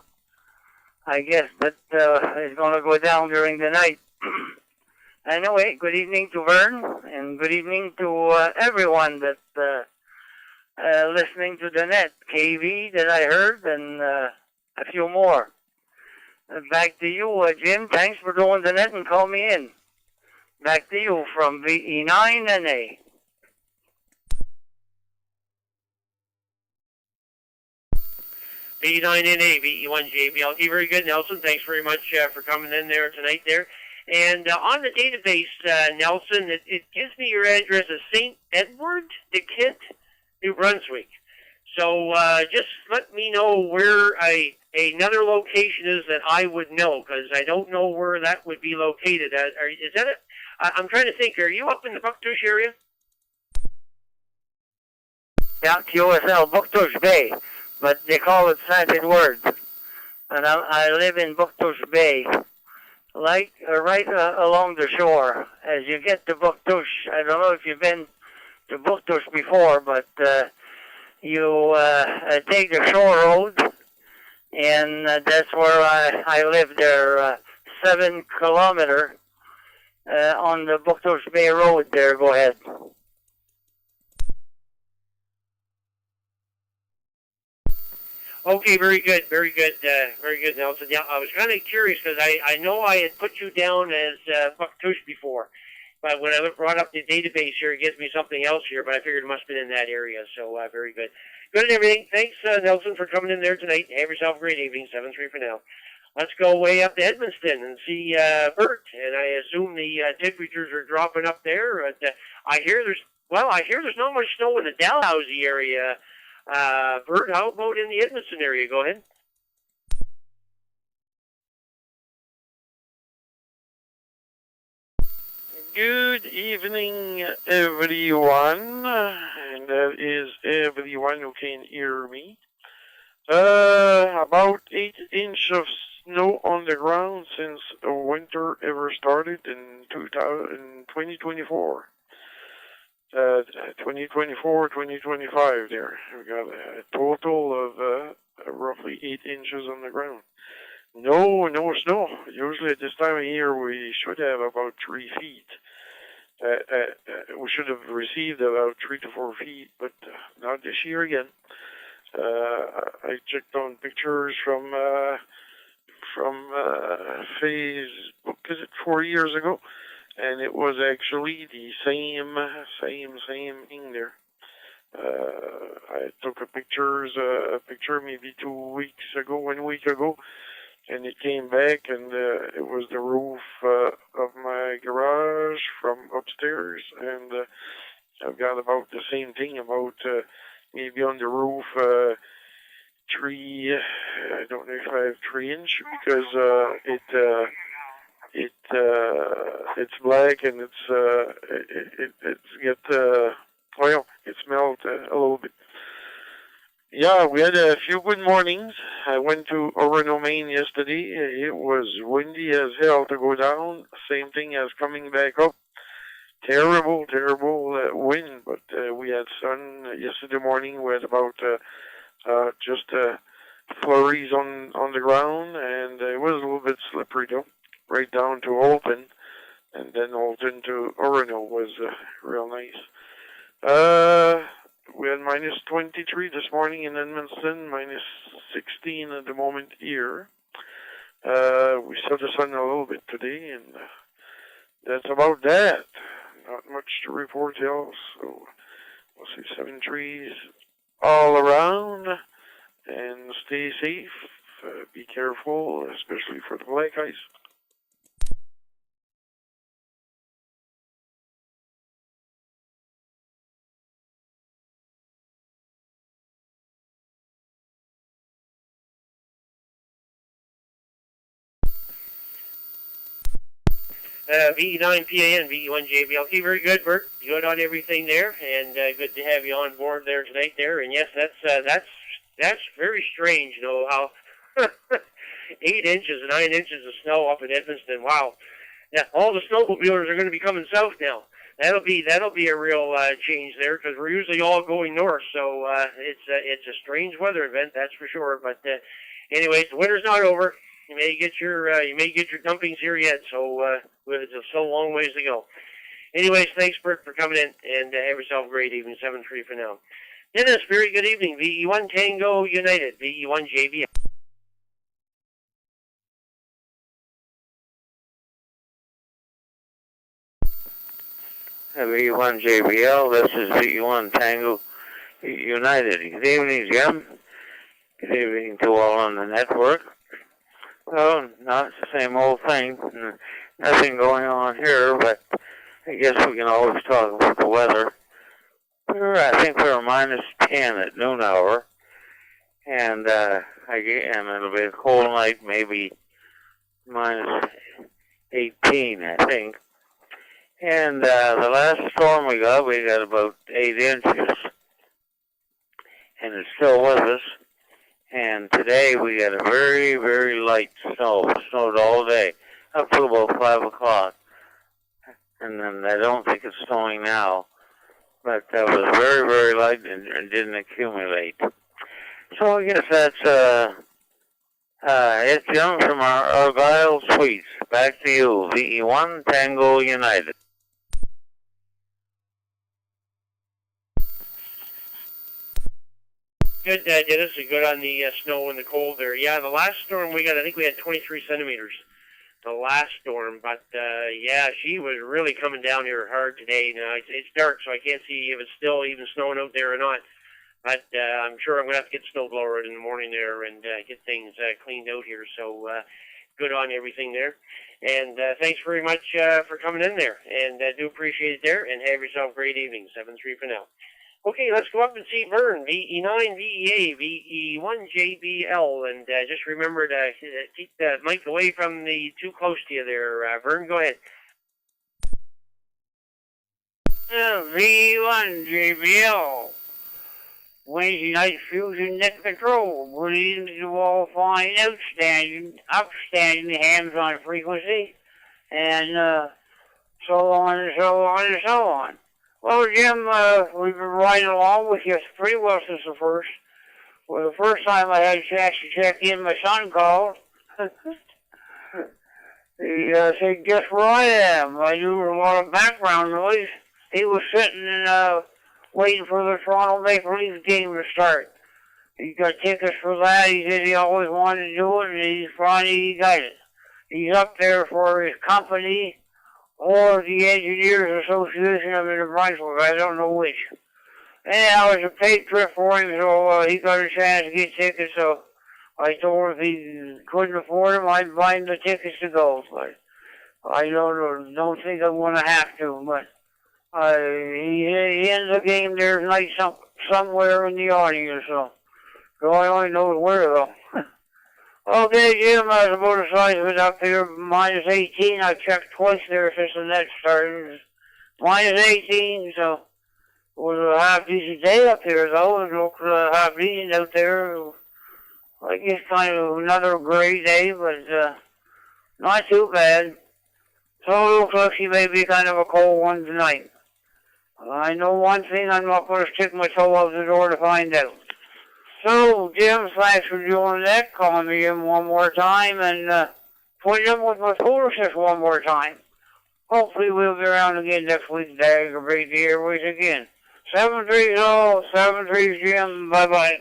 I guess that is going to go down during the night. Anyway, good evening to Vern, and good evening to everyone that listening to the net. KV that I heard, and a few more. Back to you, Jim. Thanks for doing the net and call me in. Back to you from VE9NA. VE9NA, VE1JBL. Okay, very good, Nelson. Thanks very much for coming in there tonight there. And on the database, Nelson, it gives me your address as St. Edward, DeKitt, New Brunswick. So just let me know where another location is that I would know, because I don't know where that would be located. Is that it? I'm trying to think. Are you up in the Bucktush area? Yeah, QSL, Bucktush Bay, but they call it St. Edward. And I live in Bucktush Bay, like right along the shore. As you get to Bucktush, I don't know if you've been to Bucktush before, but you take the shore road, and that's where I live there, 7 kilometer on the Bucktush Bay Road there. Go ahead. Okay, very good, Nelson. Yeah, I was kind of curious because I know I had put you down as Bucktush before, but when I brought up the database here, it gives me something else here, but I figured it must have been in that area, so very good. Good and everything. Thanks, Nelson, for coming in there tonight. Have yourself a great evening. 7-3 for now. Let's go way up to Edmundston and see Bert, and I assume the temperatures are dropping up there. But I hear there's not much snow in the Dalhousie area Bert, how about in the Edmonton area? Go ahead. Good evening, everyone, and that is everyone who can hear me. About 8 inches of snow on the ground since winter ever started in 2024. 2024, 2025 there. We got a total of roughly 8 inches on the ground. No snow. Usually at this time of year we should have about 3 feet. We should have received about 3 to 4 feet, but not this year again. I checked on pictures from Facebook, is it 4 years ago? And it was actually the same thing there. I took a picture maybe 2 weeks ago, 1 week ago, and it came back, and it was the roof of my garage from upstairs, and I've got about the same thing, about maybe on the roof, I don't know if I have 3 inch, because it's black, and it smelled a little bit. Yeah, we had a few good mornings. I went to Orono, Maine yesterday. It was windy as hell to go down. Same thing as coming back up. Terrible wind, but we had sun yesterday morning. We had about just flurries on the ground, and it was a little bit slippery though. Right down to Alton, and then Alton to Orono was real nice. We had minus 23 this morning in Edmonton, minus 16 at the moment here. We saw the sun a little bit today, and that's about that. Not much to report else. So we'll see 7 trees all around, and stay safe. Be careful, especially for the black ice. VE9PAN, VE1JBL. Okay, very good, Bert. Good on everything there, and good to have you on board there tonight there. And yes, that's very strange, you know, how 8 inches, 9 inches of snow up in Edmonton. Wow. Yeah, all the snowmobilers are going to be coming south now. That'll be a real change there, because we're usually all going north. So it's a strange weather event, that's for sure. But anyways, the winter's not over. You may get your dumpings here yet, so it's still a long ways to go. Anyways, thanks, Bert, for coming in, and have yourself a great evening. 7-3 for now. Dennis, very good evening. VE1 Tango United, VE1 JVL. VE1 JBL, this is VE1 Tango United. Good evening, Jim. Good evening to all on the network. Well, not the same old thing. Nothing going on here, but I guess we can always talk about the weather. I think we were minus 10 at noon hour, and it'll be a cold night, maybe minus 18, I think. And the last storm we got about 8 inches, and it's still with us. And today we got a very, very light snow. It snowed all day, up to about 5 o'clock. And then I don't think it's snowing now. But that was very, very light and didn't accumulate. So I guess that's it's Jim from our Argyle Suites. Back to you, VE1 Tango United. Good, Dennis. Good on the snow and the cold there. Yeah, the last storm we got, I think we had 23 centimeters. The last storm, but yeah, she was really coming down here hard today. Now it's dark, so I can't see if it's still even snowing out there or not. But I'm sure I'm gonna have to get the snowblower in the morning there and get things cleaned out here. So good on everything there, and thanks very much for coming in there, and do appreciate it there. And have yourself a great evening. 7-3 for now. Okay, let's go up and see Vern, VE9 VEA, VE1 JBL, and just remember to keep the mic away from the too close to you there. Vern, go ahead. V1 JBL, Wednesday night Fusion Net Control. Good evening to all fine, upstanding hands-on frequency, and so on and so on and so on. Well, Jim, we've been riding along with you pretty well since the first. Well, the first time I had a chance to check in, my son called. He said, guess where I am? I knew there was a lot of background noise. He was sitting and waiting for the Toronto Maple Leafs game to start. He got tickets for that. He said he always wanted to do it, and he got it. He's up there for his company or the Engineers Association of New Brunswick. I don't know which. Anyhow, it was a paid trip for him, so he got a chance to get tickets, so I told him if he couldn't afford them, I'd buy him the tickets to go. But I don't think I'm going to have to, but he ends the game there tonight somewhere in the audience, so I only know where, though. Okay, Jim, I was about the size of it up here, minus 18. I checked twice there since the net started. Minus 18, so it was a half-decent day up here, though. It looked half-decent out there. I guess kind of another gray day, but not too bad. So it looks like she may be kind of a cold one tonight. I know one thing, I'm not going to stick my toe out the door to find out. So, Jim, thanks for doing that, calling me in one more time, and putting in with my foolishness one more time. Hopefully we'll be around again next week to aggravate the airways again. 730, 73 Jim, bye-bye.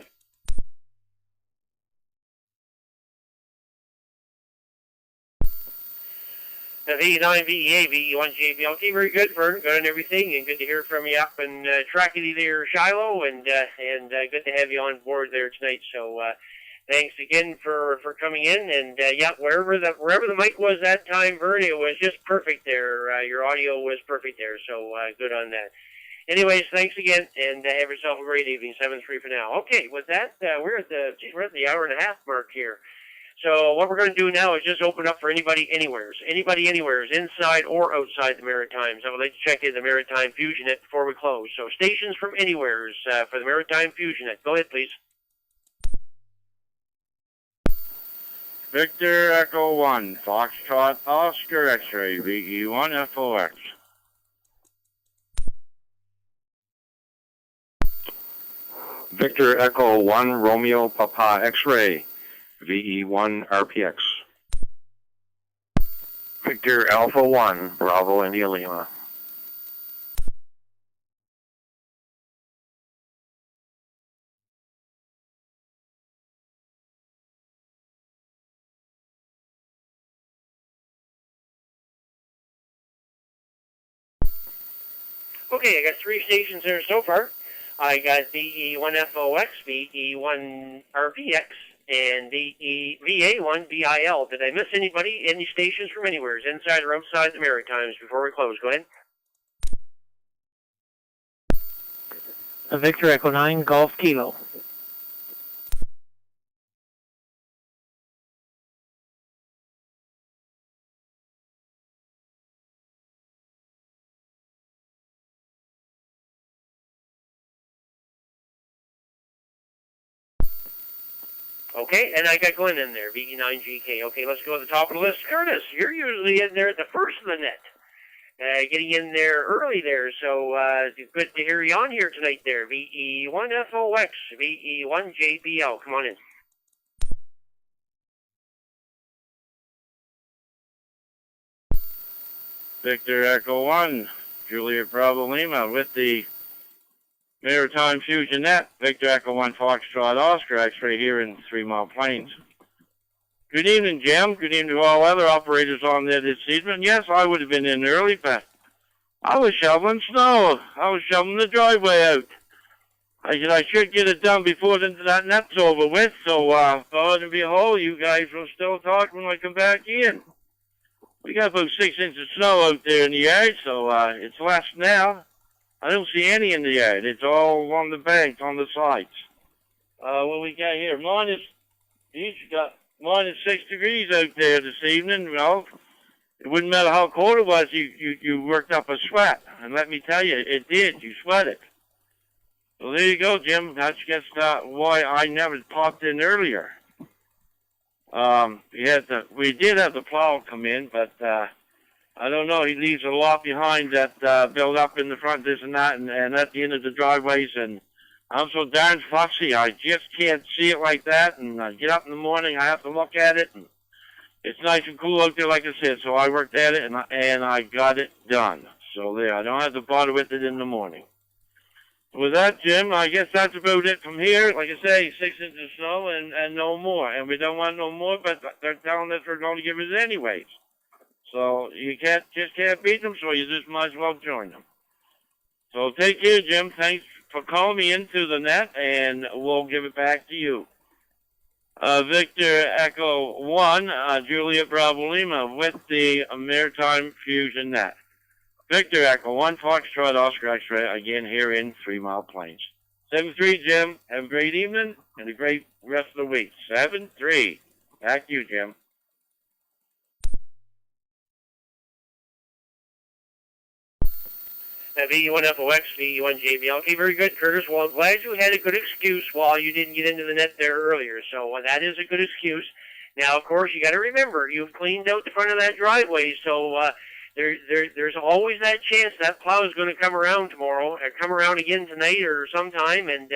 The VE9 VEA, VE1 JBL. Okay, very good, Vern. Good on everything, and good to hear from you up in Trackety there, Shiloh, and good to have you on board there tonight. So thanks again for coming in, and yeah, wherever the mic was that time, Vern, it was just perfect there. Your audio was perfect there, so good on that. Anyways, thanks again, and have yourself a great evening. 7-3 for now. Okay, with that, we're at the hour and a half mark here. So what we're going to do now is just open up for anybody anywheres, inside or outside the Maritimes. I would like to check in the Maritime Fusion Net before we close. So stations from anywheres for the Maritime Fusion Net. Go ahead, please. Victor Echo 1, Foxtrot Oscar X-ray, VE1 FOX. Victor Echo 1, Romeo Papa X-ray, VE1 RPX. Victor Alpha 1, Bravo India Lima. Okay, I got 3 stations there so far. I got VE1 FOX, VE1 RPX, and VA1 BIL. Did I miss anybody? Any stations from anywhere, inside or outside the Maritimes before we close? Go ahead. Victor Echo 9, Golf Kilo. Okay, and I got Glenn in there, VE9GK. Okay, let's go to the top of the list. Curtis, you're usually in there at the first of the net. Getting in there early there, so good to hear you on here tonight there. VE1 FOX, VE1 JBL. Come on in. Victor Echo 1, Juliet Bravo Lima with the Maritime Fusion Net, Victor Echo 1 Foxtrot Oscar X-ray here in 3 Mile Plains. Good evening, Jim. Good evening to all other operators on there this evening. Yes, I would have been in early, but I was shoveling snow. I was shoveling the driveway out. I said I should get it done before that net's over with, so God and behold, you guys will still talk when I come back in. We got about 6 inches of snow out there in the yard, so it's less now. I don't see any in the yard. It's all on the banks, on the sides. What we got here? You got -6 degrees out there this evening. Well, it wouldn't matter how cold it was. You worked up a sweat, and let me tell you, it did. You sweated. So there you go, Jim. That's just why I never popped in earlier. We did have the plow come in, but I don't know. He leaves a lot behind that build up in the front, this and that, and at the end of the driveways. And I'm so darn fussy. I just can't see it like that. And I get up in the morning, I have to look at it, and it's nice and cool out there, like I said. So I worked at it, and I got it done. So there, I don't have to bother with it in the morning. With that, Jim, I guess that's about it from here. Like I say, 6 inches of snow and no more. And we don't want no more, but they're telling us they're going to give us anyways. So you can't beat them, so you just might as well join them. So take care, Jim. Thanks for calling me into the net, and we'll give it back to you. Victor Echo 1, Juliet Bravo Lima with the Maritime Fusion Net. Victor Echo 1, Foxtrot Oscar X-Ray, again here in 3 Mile Plains. 7-3, Jim. Have a great evening and a great rest of the week. 7-3. Back to you, Jim. VE1FOX, VE1JBL. Okay, very good, Curtis. Well, I'm glad you had a good excuse while you didn't get into the net there earlier. So that is a good excuse. Now, of course, you got to remember, you've cleaned out the front of that driveway, so there's always that chance that plow is going to come around tomorrow, or come around again tonight or sometime, and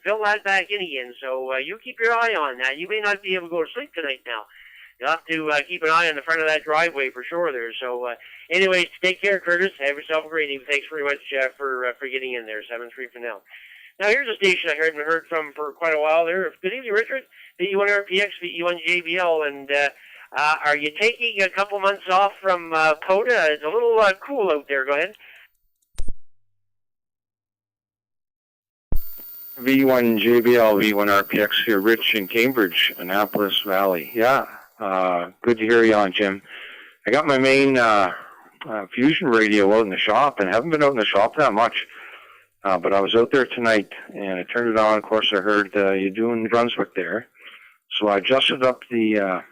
fill that back in again. So you keep your eye on that. You may not be able to go to sleep tonight now. You'll have to keep an eye on the front of that driveway for sure there. So anyways, take care, Curtis. Have yourself a great evening. Thanks very much for getting in there. 7-3 for now. Now, here's a station I haven't heard from for quite a while there. Good evening, Richard. VE1RPX, VE1JBL, and are you taking a couple months off from CODA? It's a little cool out there. Go ahead. V1JBL, V1RPX here, Rich in Cambridge, Annapolis Valley. Yeah, good to hear you on, Jim. I got my main Fusion radio out in the shop, and haven't been out in the shop that much. But I was out there tonight, and I turned it on. Of course, I heard you doing Brunswick there. So I adjusted up the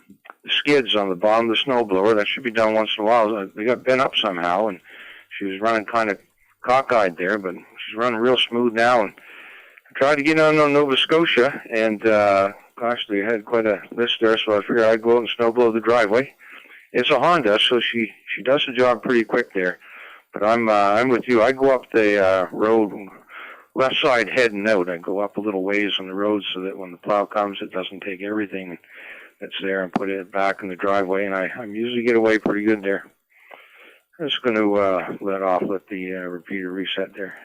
skids on the bottom of the snowblower. That should be done once in a while. They got bent up somehow, and she was running kind of cockeyed there, but she's running real smooth now. And I tried to get on Nova Scotia, and gosh, they had quite a list there, so I figured I'd go out and snowblow the driveway. It's a Honda, so she does the job pretty quick there. But I'm with you. I go up the road, left side heading out. I go up a little ways on the road so that when the plow comes, it doesn't take everything that's there and put it back in the driveway. And I usually get away pretty good there. I'm just going to let the repeater reset there.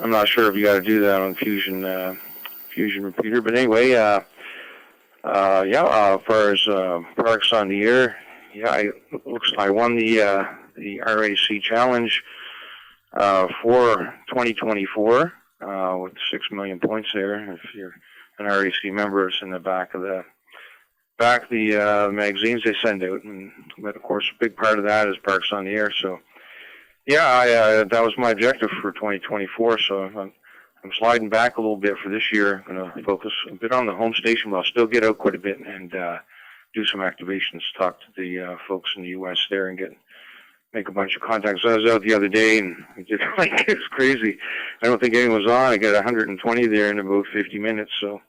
I'm not sure if you got to do that on Fusion repeater, but anyway, as far as products on the air, I won the RAC Challenge for 2024 with 6 million points there. If you're an RAC member, it's in the back of the magazines they send out, but of course a big part of that is Parks on the Air. So yeah, that was my objective for 2024. So I'm sliding back a little bit for this year. I'm going to focus a bit on the home station, but I'll still get out quite a bit and do some activations, talk to the folks in the U.S. there and make a bunch of contacts. I was out the other day, and it was crazy. I don't think anyone was on. I got 120 there in about 50 minutes, so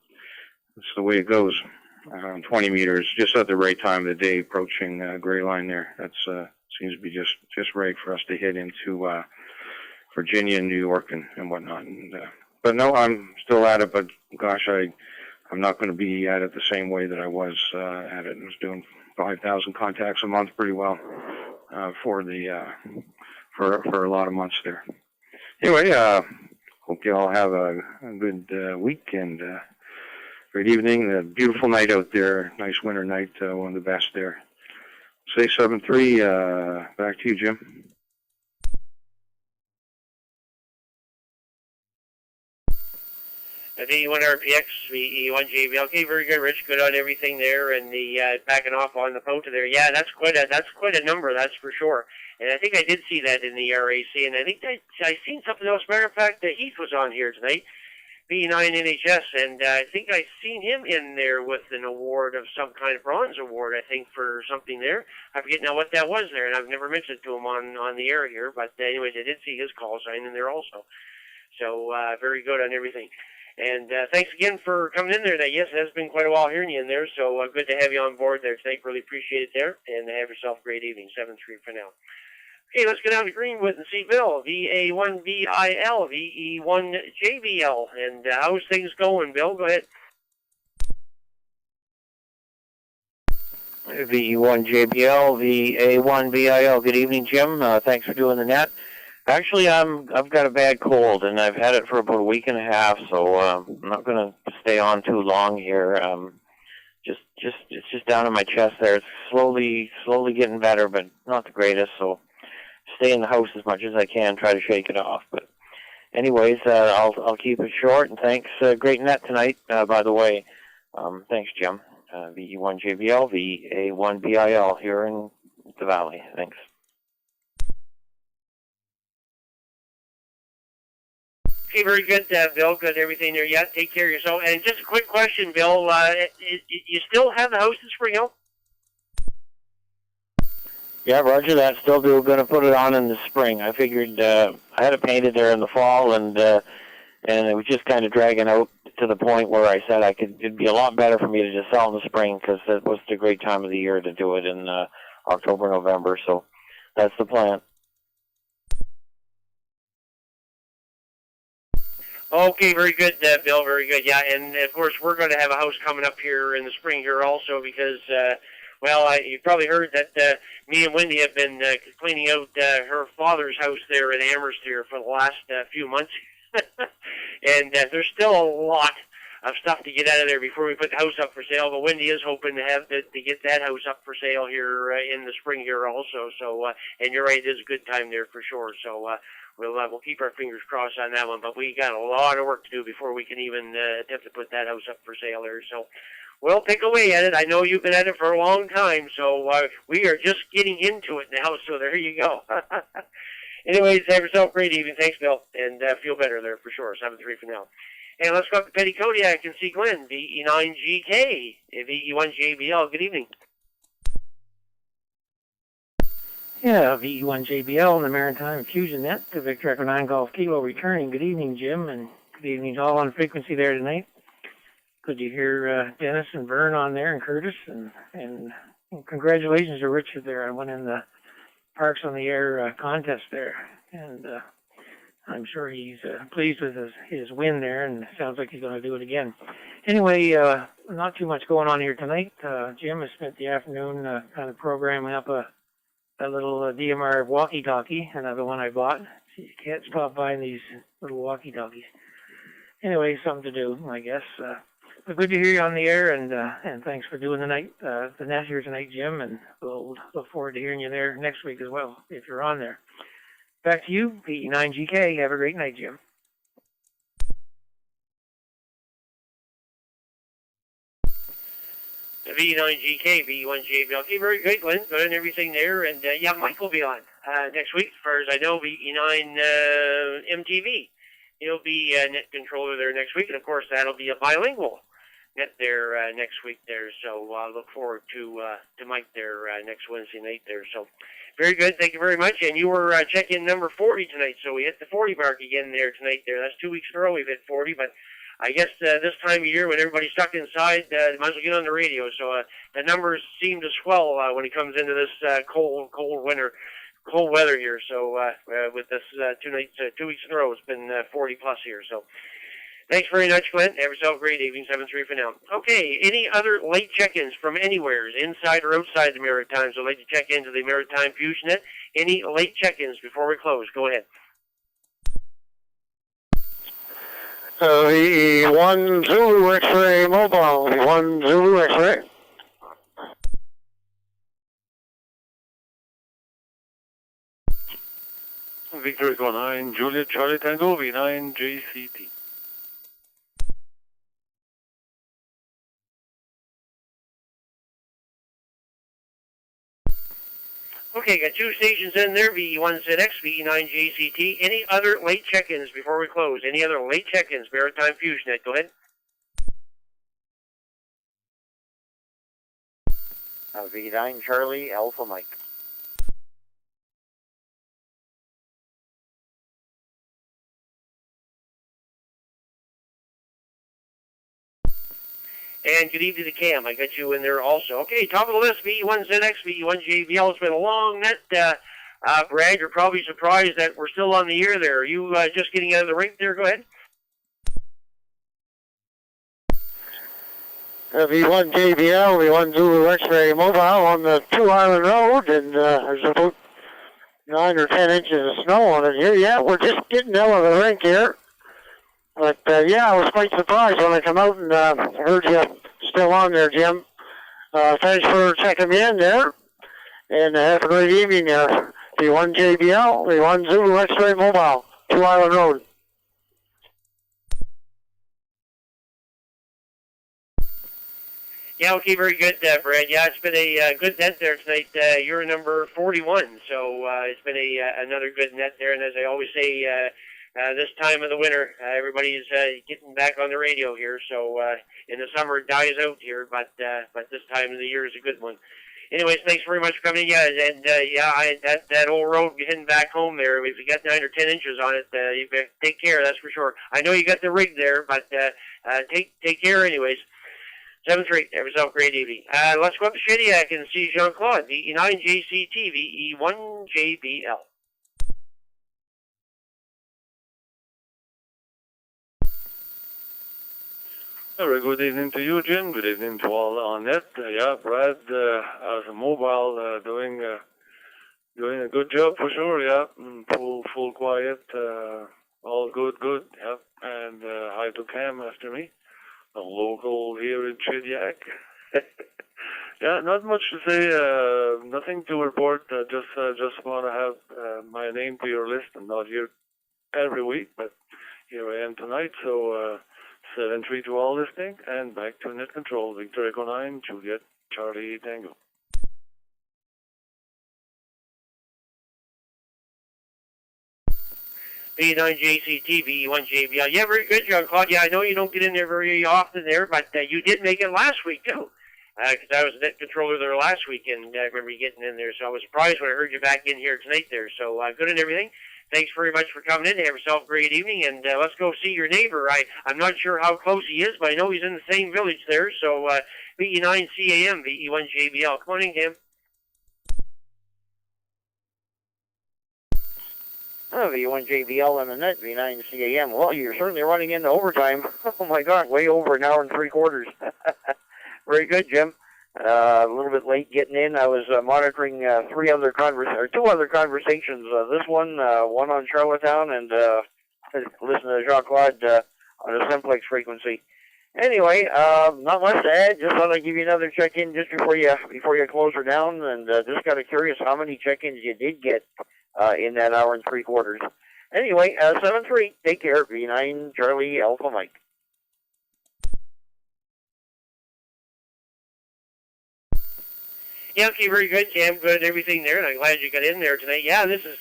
that's the way it goes. 20 meters, just at the right time of the day, approaching Gray Line there. That seems to be just right for us to head into Virginia and New York and whatnot. But no, I'm still at it, but gosh, I'm not going to be at it the same way that I was at it. I was doing 5,000 contacts a month pretty well for a lot of months there. Anyway, hope you all have a good week and great evening. A beautiful night out there. Nice winter night, one of the best there. Say 7-3. Back to you, Jim. V1RPX, VE1JBL. Okay, very good, Rich. Good on everything there, and the backing off on the POTA there. Yeah, that's quite a number, that's for sure. And I think I did see that in the RAC, and I think that I seen something else. Matter of fact, Heath was on here tonight, V9 NHS, and I think I seen him in there with an award of some kind of bronze award, I think, for something there. I forget now what that was there, and I've never mentioned it to him on the air here, but anyways, I did see his call sign in there also. So very good on everything. And thanks again for coming in there. Yes, it has been quite a while hearing you in there, so good to have you on board there tonight. Really appreciate it there, and have yourself a great evening. 7-3 for now. Okay, let's go down to Greenwood and see Bill. VA1VIL, VE1JBL. And how's things going, Bill? Go ahead. VE1JBL, VA1VIL. Good evening, Jim. Thanks for doing the net. Actually, I've got a bad cold, and I've had it for about a week and a half, so I'm not going to stay on too long here. It's just down in my chest there. It's slowly getting better, but not the greatest. So stay in the house as much as I can, try to shake it off. But anyways, I'll keep it short. And thanks, great net tonight. By the way, thanks, Jim. VE1JBL, VA1BIL here in the Valley. Thanks. Okay, very good, Bill. Good, everything there. Yeah, take care of yourself. And just a quick question, Bill. You still have the house in Spring Hill? Yeah, roger that. Still going to put it on in the spring. I figured I had it painted there in the fall, and it was just kind of dragging out to the point where I said it'd be a lot better for me to just sell in the spring, because that was the great time of the year to do it in October, November. So that's the plan. Okay, very good, Bill. Very good. Yeah, and of course we're going to have a house coming up here in the spring here also, because you probably heard that me and Wendy have been cleaning out her father's house there in Amherst here for the last few months, and there's still a lot of stuff to get out of there before we put the house up for sale. But Wendy is hoping to get that house up for sale here in the spring here also. So, and you're right, it is a good time there for sure. So. We'll keep our fingers crossed on that one, but we got a lot of work to do before we can even attempt to put that house up for sale there. So we'll pick away at it. I know you've been at it for a long time, so we are just getting into it now. So there you go. Anyways, have yourself a great evening. Thanks, Bill, and feel better there for sure. 7-3 for now. And let's go up to Petty Kodiak and see Glenn, VE9GK, VE1JBL. Good evening. Yeah, VE1JBL and the Maritime Fusion Net, the Victor Echo 9 Golf Kilo returning. Good evening, Jim, and good evening to all on frequency there tonight. Good to hear Dennis and Vern on there, and Curtis, and congratulations to Richard there. I went in the Parks on the Air contest there, and I'm sure he's pleased with his win there, and sounds like he's going to do it again. Anyway, not too much going on here tonight. Jim has spent the afternoon kind of programming up a little DMR walkie-talkie, another one I bought. You can't stop buying these little walkie-talkies. Anyway, something to do, I guess. But good to hear you on the air, and thanks for doing the net here tonight, Jim, and we'll look forward to hearing you there next week as well, if you're on there. Back to you, VE9GK. Have a great night, Jim. V9GK, V1JBL. Okay, very good, Glenn. Good and everything there. And yeah, Mike will be on next week, as far as I know, V9 MTV. He'll be net controller there next week, and of course that'll be a bilingual net there next week there. So look forward to Mike there next Wednesday night there. So very good, thank you very much. And you were check-in number 40 tonight, so we hit the 40 mark again there tonight there. That's 2 weeks in a row we've hit 40, but I guess this time of year when everybody's stuck inside, they might as well get on the radio. So the numbers seem to swell when it comes into this cold weather here. So with this 2 weeks in a row, it's been 40 plus here. So thanks very much, Glenn. Have yourself a great evening. 7-3 for now. Okay, any other late check-ins from anywhere, inside or outside the Maritimes? I'd like to check into the Maritime Fusion Net. Any late check-ins before we close? Go ahead. V1 Zulu X-ray mobile. V1 Zulu X-ray. Victor Echo 9, Juliet Charlie Tango, V9 JCT. Okay, got two stations in there, VE1ZX, VE9JCT. Any other late check-ins before we close? Any other late check-ins? Maritime Fusion Net, go ahead. V9 Charlie Alpha Mike. And good evening to Cam. I got you in there also. Okay, top of the list, VE1ZX, VE1JBL. It's been a long net. Brad, you're probably surprised that we're still on the air there. Are you just getting out of the rink there? Go ahead. V1 JBL, V1 Zulu X-Ray Mobile on the 2 Island Road, and there's about 9 or 10 inches of snow on it here. Yeah, we're just getting out of the rink here. But, yeah, I was quite surprised when I come out and heard you still on there, Jim. Thanks for checking me in there. And have a great evening there. V1 JBL, V1 Zulu X-Ray Mobile, 2 Island Road. Yeah, okay, very good, Brad. Yeah, it's been a good net there tonight. You're number 41, so it's been another good net there. And as I always say, this time of the winter, everybody's getting back on the radio here. So in the summer, it dies out here, but this time of the year is a good one. Anyways, thanks very much for coming in. Yeah, and that old road heading back home there, if you got 9 or 10 inches on it, you better take care, that's for sure. I know you got the rig there, but take care anyways. 7-3, have yourself a great evening. Let's go up to Shediac and see Jean-Claude, VE9JCT, VE1JBL. Very good evening to you, Jim. Good evening to all on net. Yeah, Brad, as a mobile, doing a good job for sure. Yeah, full quiet, all good. Yeah, and hi to Cam after me, a local here in Shediac. Yeah, not much to say. Nothing to report. Just want to have my name to your list. I'm not here every week, but here I am tonight. So. 7-3 to all listening, and back to net control. Victor Echo 9, Juliet, Charlie Tango. V9JCT, VE1JBL. Yeah, very good, Jean-Claude. Yeah, I know you don't get in there very often there, but you did make it last week, too. Because I was net controller there last week, and I remember you getting in there, so I was surprised when I heard you back in here tonight there. So good and everything. Thanks very much for coming in. Have yourself a great evening, and let's go see your neighbor. I'm not sure how close he is, but I know he's in the same village there. So VE9CAM, VE1JBL. Come on in, Cam. V1JBL on the net, V9CAM. Well, you're certainly running into overtime. Oh my God, way over an hour and 3/4. Very good, Jim. A little bit late getting in. I was monitoring two other conversations. This one on Charlottetown, and listen to Jean-Claude on a simplex frequency. Anyway, not much to add. Just thought I'd give you another check-in just before you close her down, and just kind of curious how many check-ins you did get in that hour and 3/4. Anyway, 7-3. Take care. V9 Charlie Alpha Mike. Yeah, okay, very good, Cam. Good, everything there, and I'm glad you got in there tonight. Yeah, this is.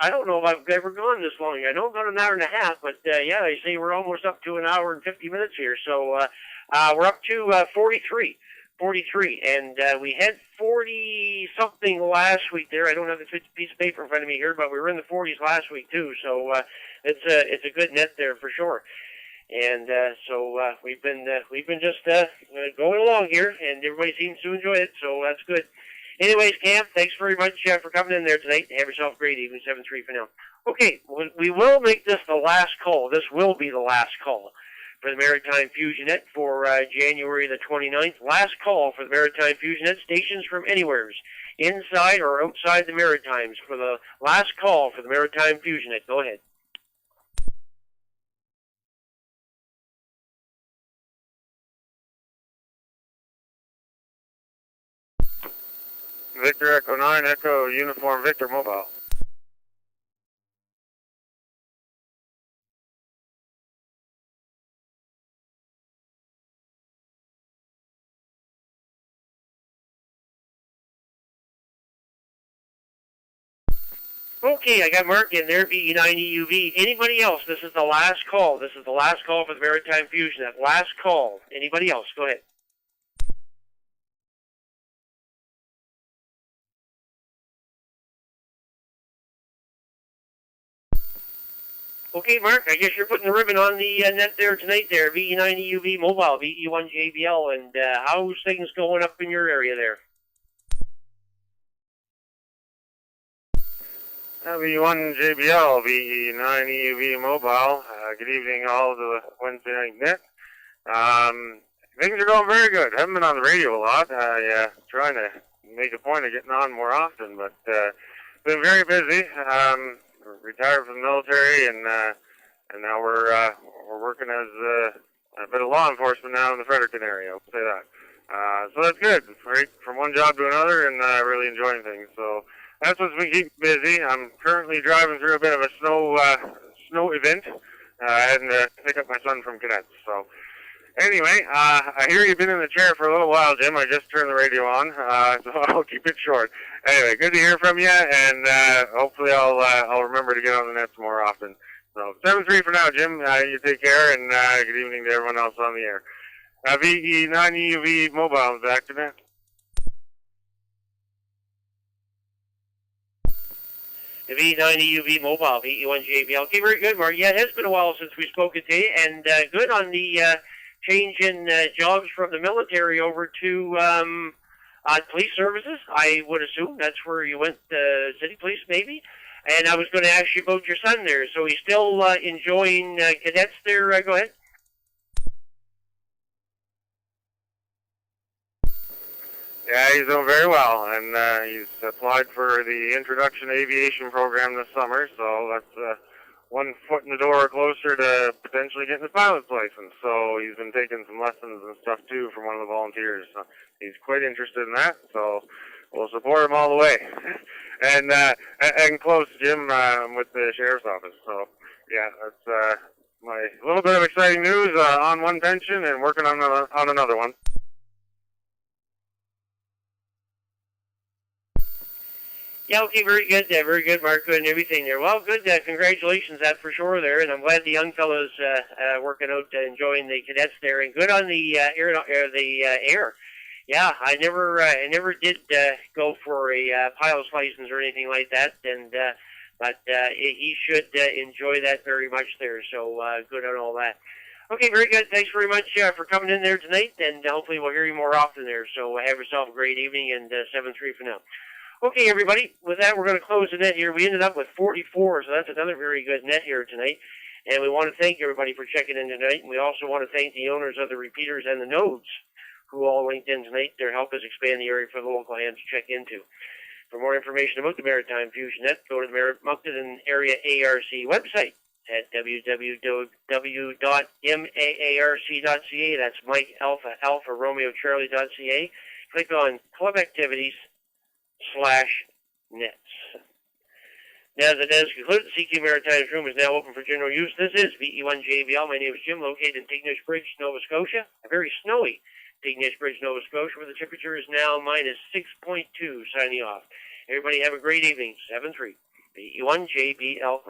I don't know if I've ever gone this long. I know about an hour and a half, but yeah, I see we're almost up to an hour and 50 minutes here. So we're up to 43, and we had 40 something last week there. I don't have the piece of paper in front of me here, but we were in the 40s last week too. So it's a good net there for sure. And so we've been just going along here, and everybody seems to enjoy it, so that's good. Anyways, Cam, thanks very much for coming in there tonight. Have yourself a great evening. 7-3 for now. Okay, we will make this the last call. This will be the last call for the Maritime Fusion Net for January the 29th. Last call for the Maritime Fusion Net stations from anywhere, inside or outside the Maritimes, for the last call for the Maritime Fusion Net. Go ahead. Victor Echo 9, Echo Uniform Victor Mobile. Okay, I got Mark in there, VE9EUV. Anybody else? This is the last call. This is the last call for the Maritime Fusion Net. Last call. Anybody else? Go ahead. Okay, Mark, I guess you're putting the ribbon on the net there tonight there, VE9EUV Mobile, VE1JBL, and how's things going up in your area there? VE1JBL, VE9EUV Mobile. Good evening, all of the Wednesday night net. Things are going very good. Haven't been on the radio a lot. Trying to make a point of getting on more often, but been very busy. Retired from the military, and now we're working as a bit of law enforcement now in the Fredericton area. I'll say that. So that's good. It's great from one job to another, and really enjoying things. So that's what's been keeping busy. I'm currently driving through a bit of a snow event. I had to pick up my son from cadets. So anyway, I hear you've been in the chair for a little while, Jim. I just turned the radio on, so I'll keep it short. Anyway, good to hear from you, and hopefully I'll remember to get on the nets more often. So 7-3 for now, Jim. You take care, and good evening to everyone else on the air. VE9EUV Mobile is active now. The VE9EUV Mobile, VE1JBL. Okay, very good, Mark. Yeah, it has been a while since we've spoken to you, and good on the change in jobs from the military over to police services. I would assume that's where you went, city police maybe. And I was going to ask you about your son there. So he's still enjoying cadets there. Go ahead. Yeah, he's doing very well, and he's applied for the Introduction to Aviation program this summer, so that's one foot in the door closer to potentially getting his pilot's license. So he's been taking some lessons and stuff, too, from one of the volunteers. So he's quite interested in that, so we'll support him all the way. And close, Jim, with the sheriff's office. So, yeah, that's my little bit of exciting news on one pension and working on another one. Yeah, okay, very good, Mark, good and everything there. Well, good, congratulations, that for sure there, and I'm glad the young fellows working out, enjoying the cadets there, and good on the air. Yeah, I never did go for a pilot's license or anything like that, and but he should enjoy that very much there. So good on all that. Okay, very good. Thanks very much for coming in there tonight, and hopefully we'll hear you more often there. So have yourself a great evening, and 7-3 for now. Okay, everybody, with that, we're going to close the net here. We ended up with 44, so that's another very good net here tonight. And we want to thank everybody for checking in tonight. And we also want to thank the owners of the repeaters and the nodes who all linked in tonight. Their help us expand the area for the local hands to check into. For more information about the Maritime Fusion Net, go to the Moncton Area ARC website at www.maarc.ca. That's Mike Alpha Romeo Charlie.ca. Click on Club Activities /nets. Now that has concluded, the CQ Maritime Room is now open for general use. This is VE1JBL. My name is Jim, located in Tignish Bridge, Nova Scotia. A very snowy Tignish Bridge, Nova Scotia, where the temperature is now minus 6.2, signing off. Everybody have a great evening. 7-3. VE1JBL.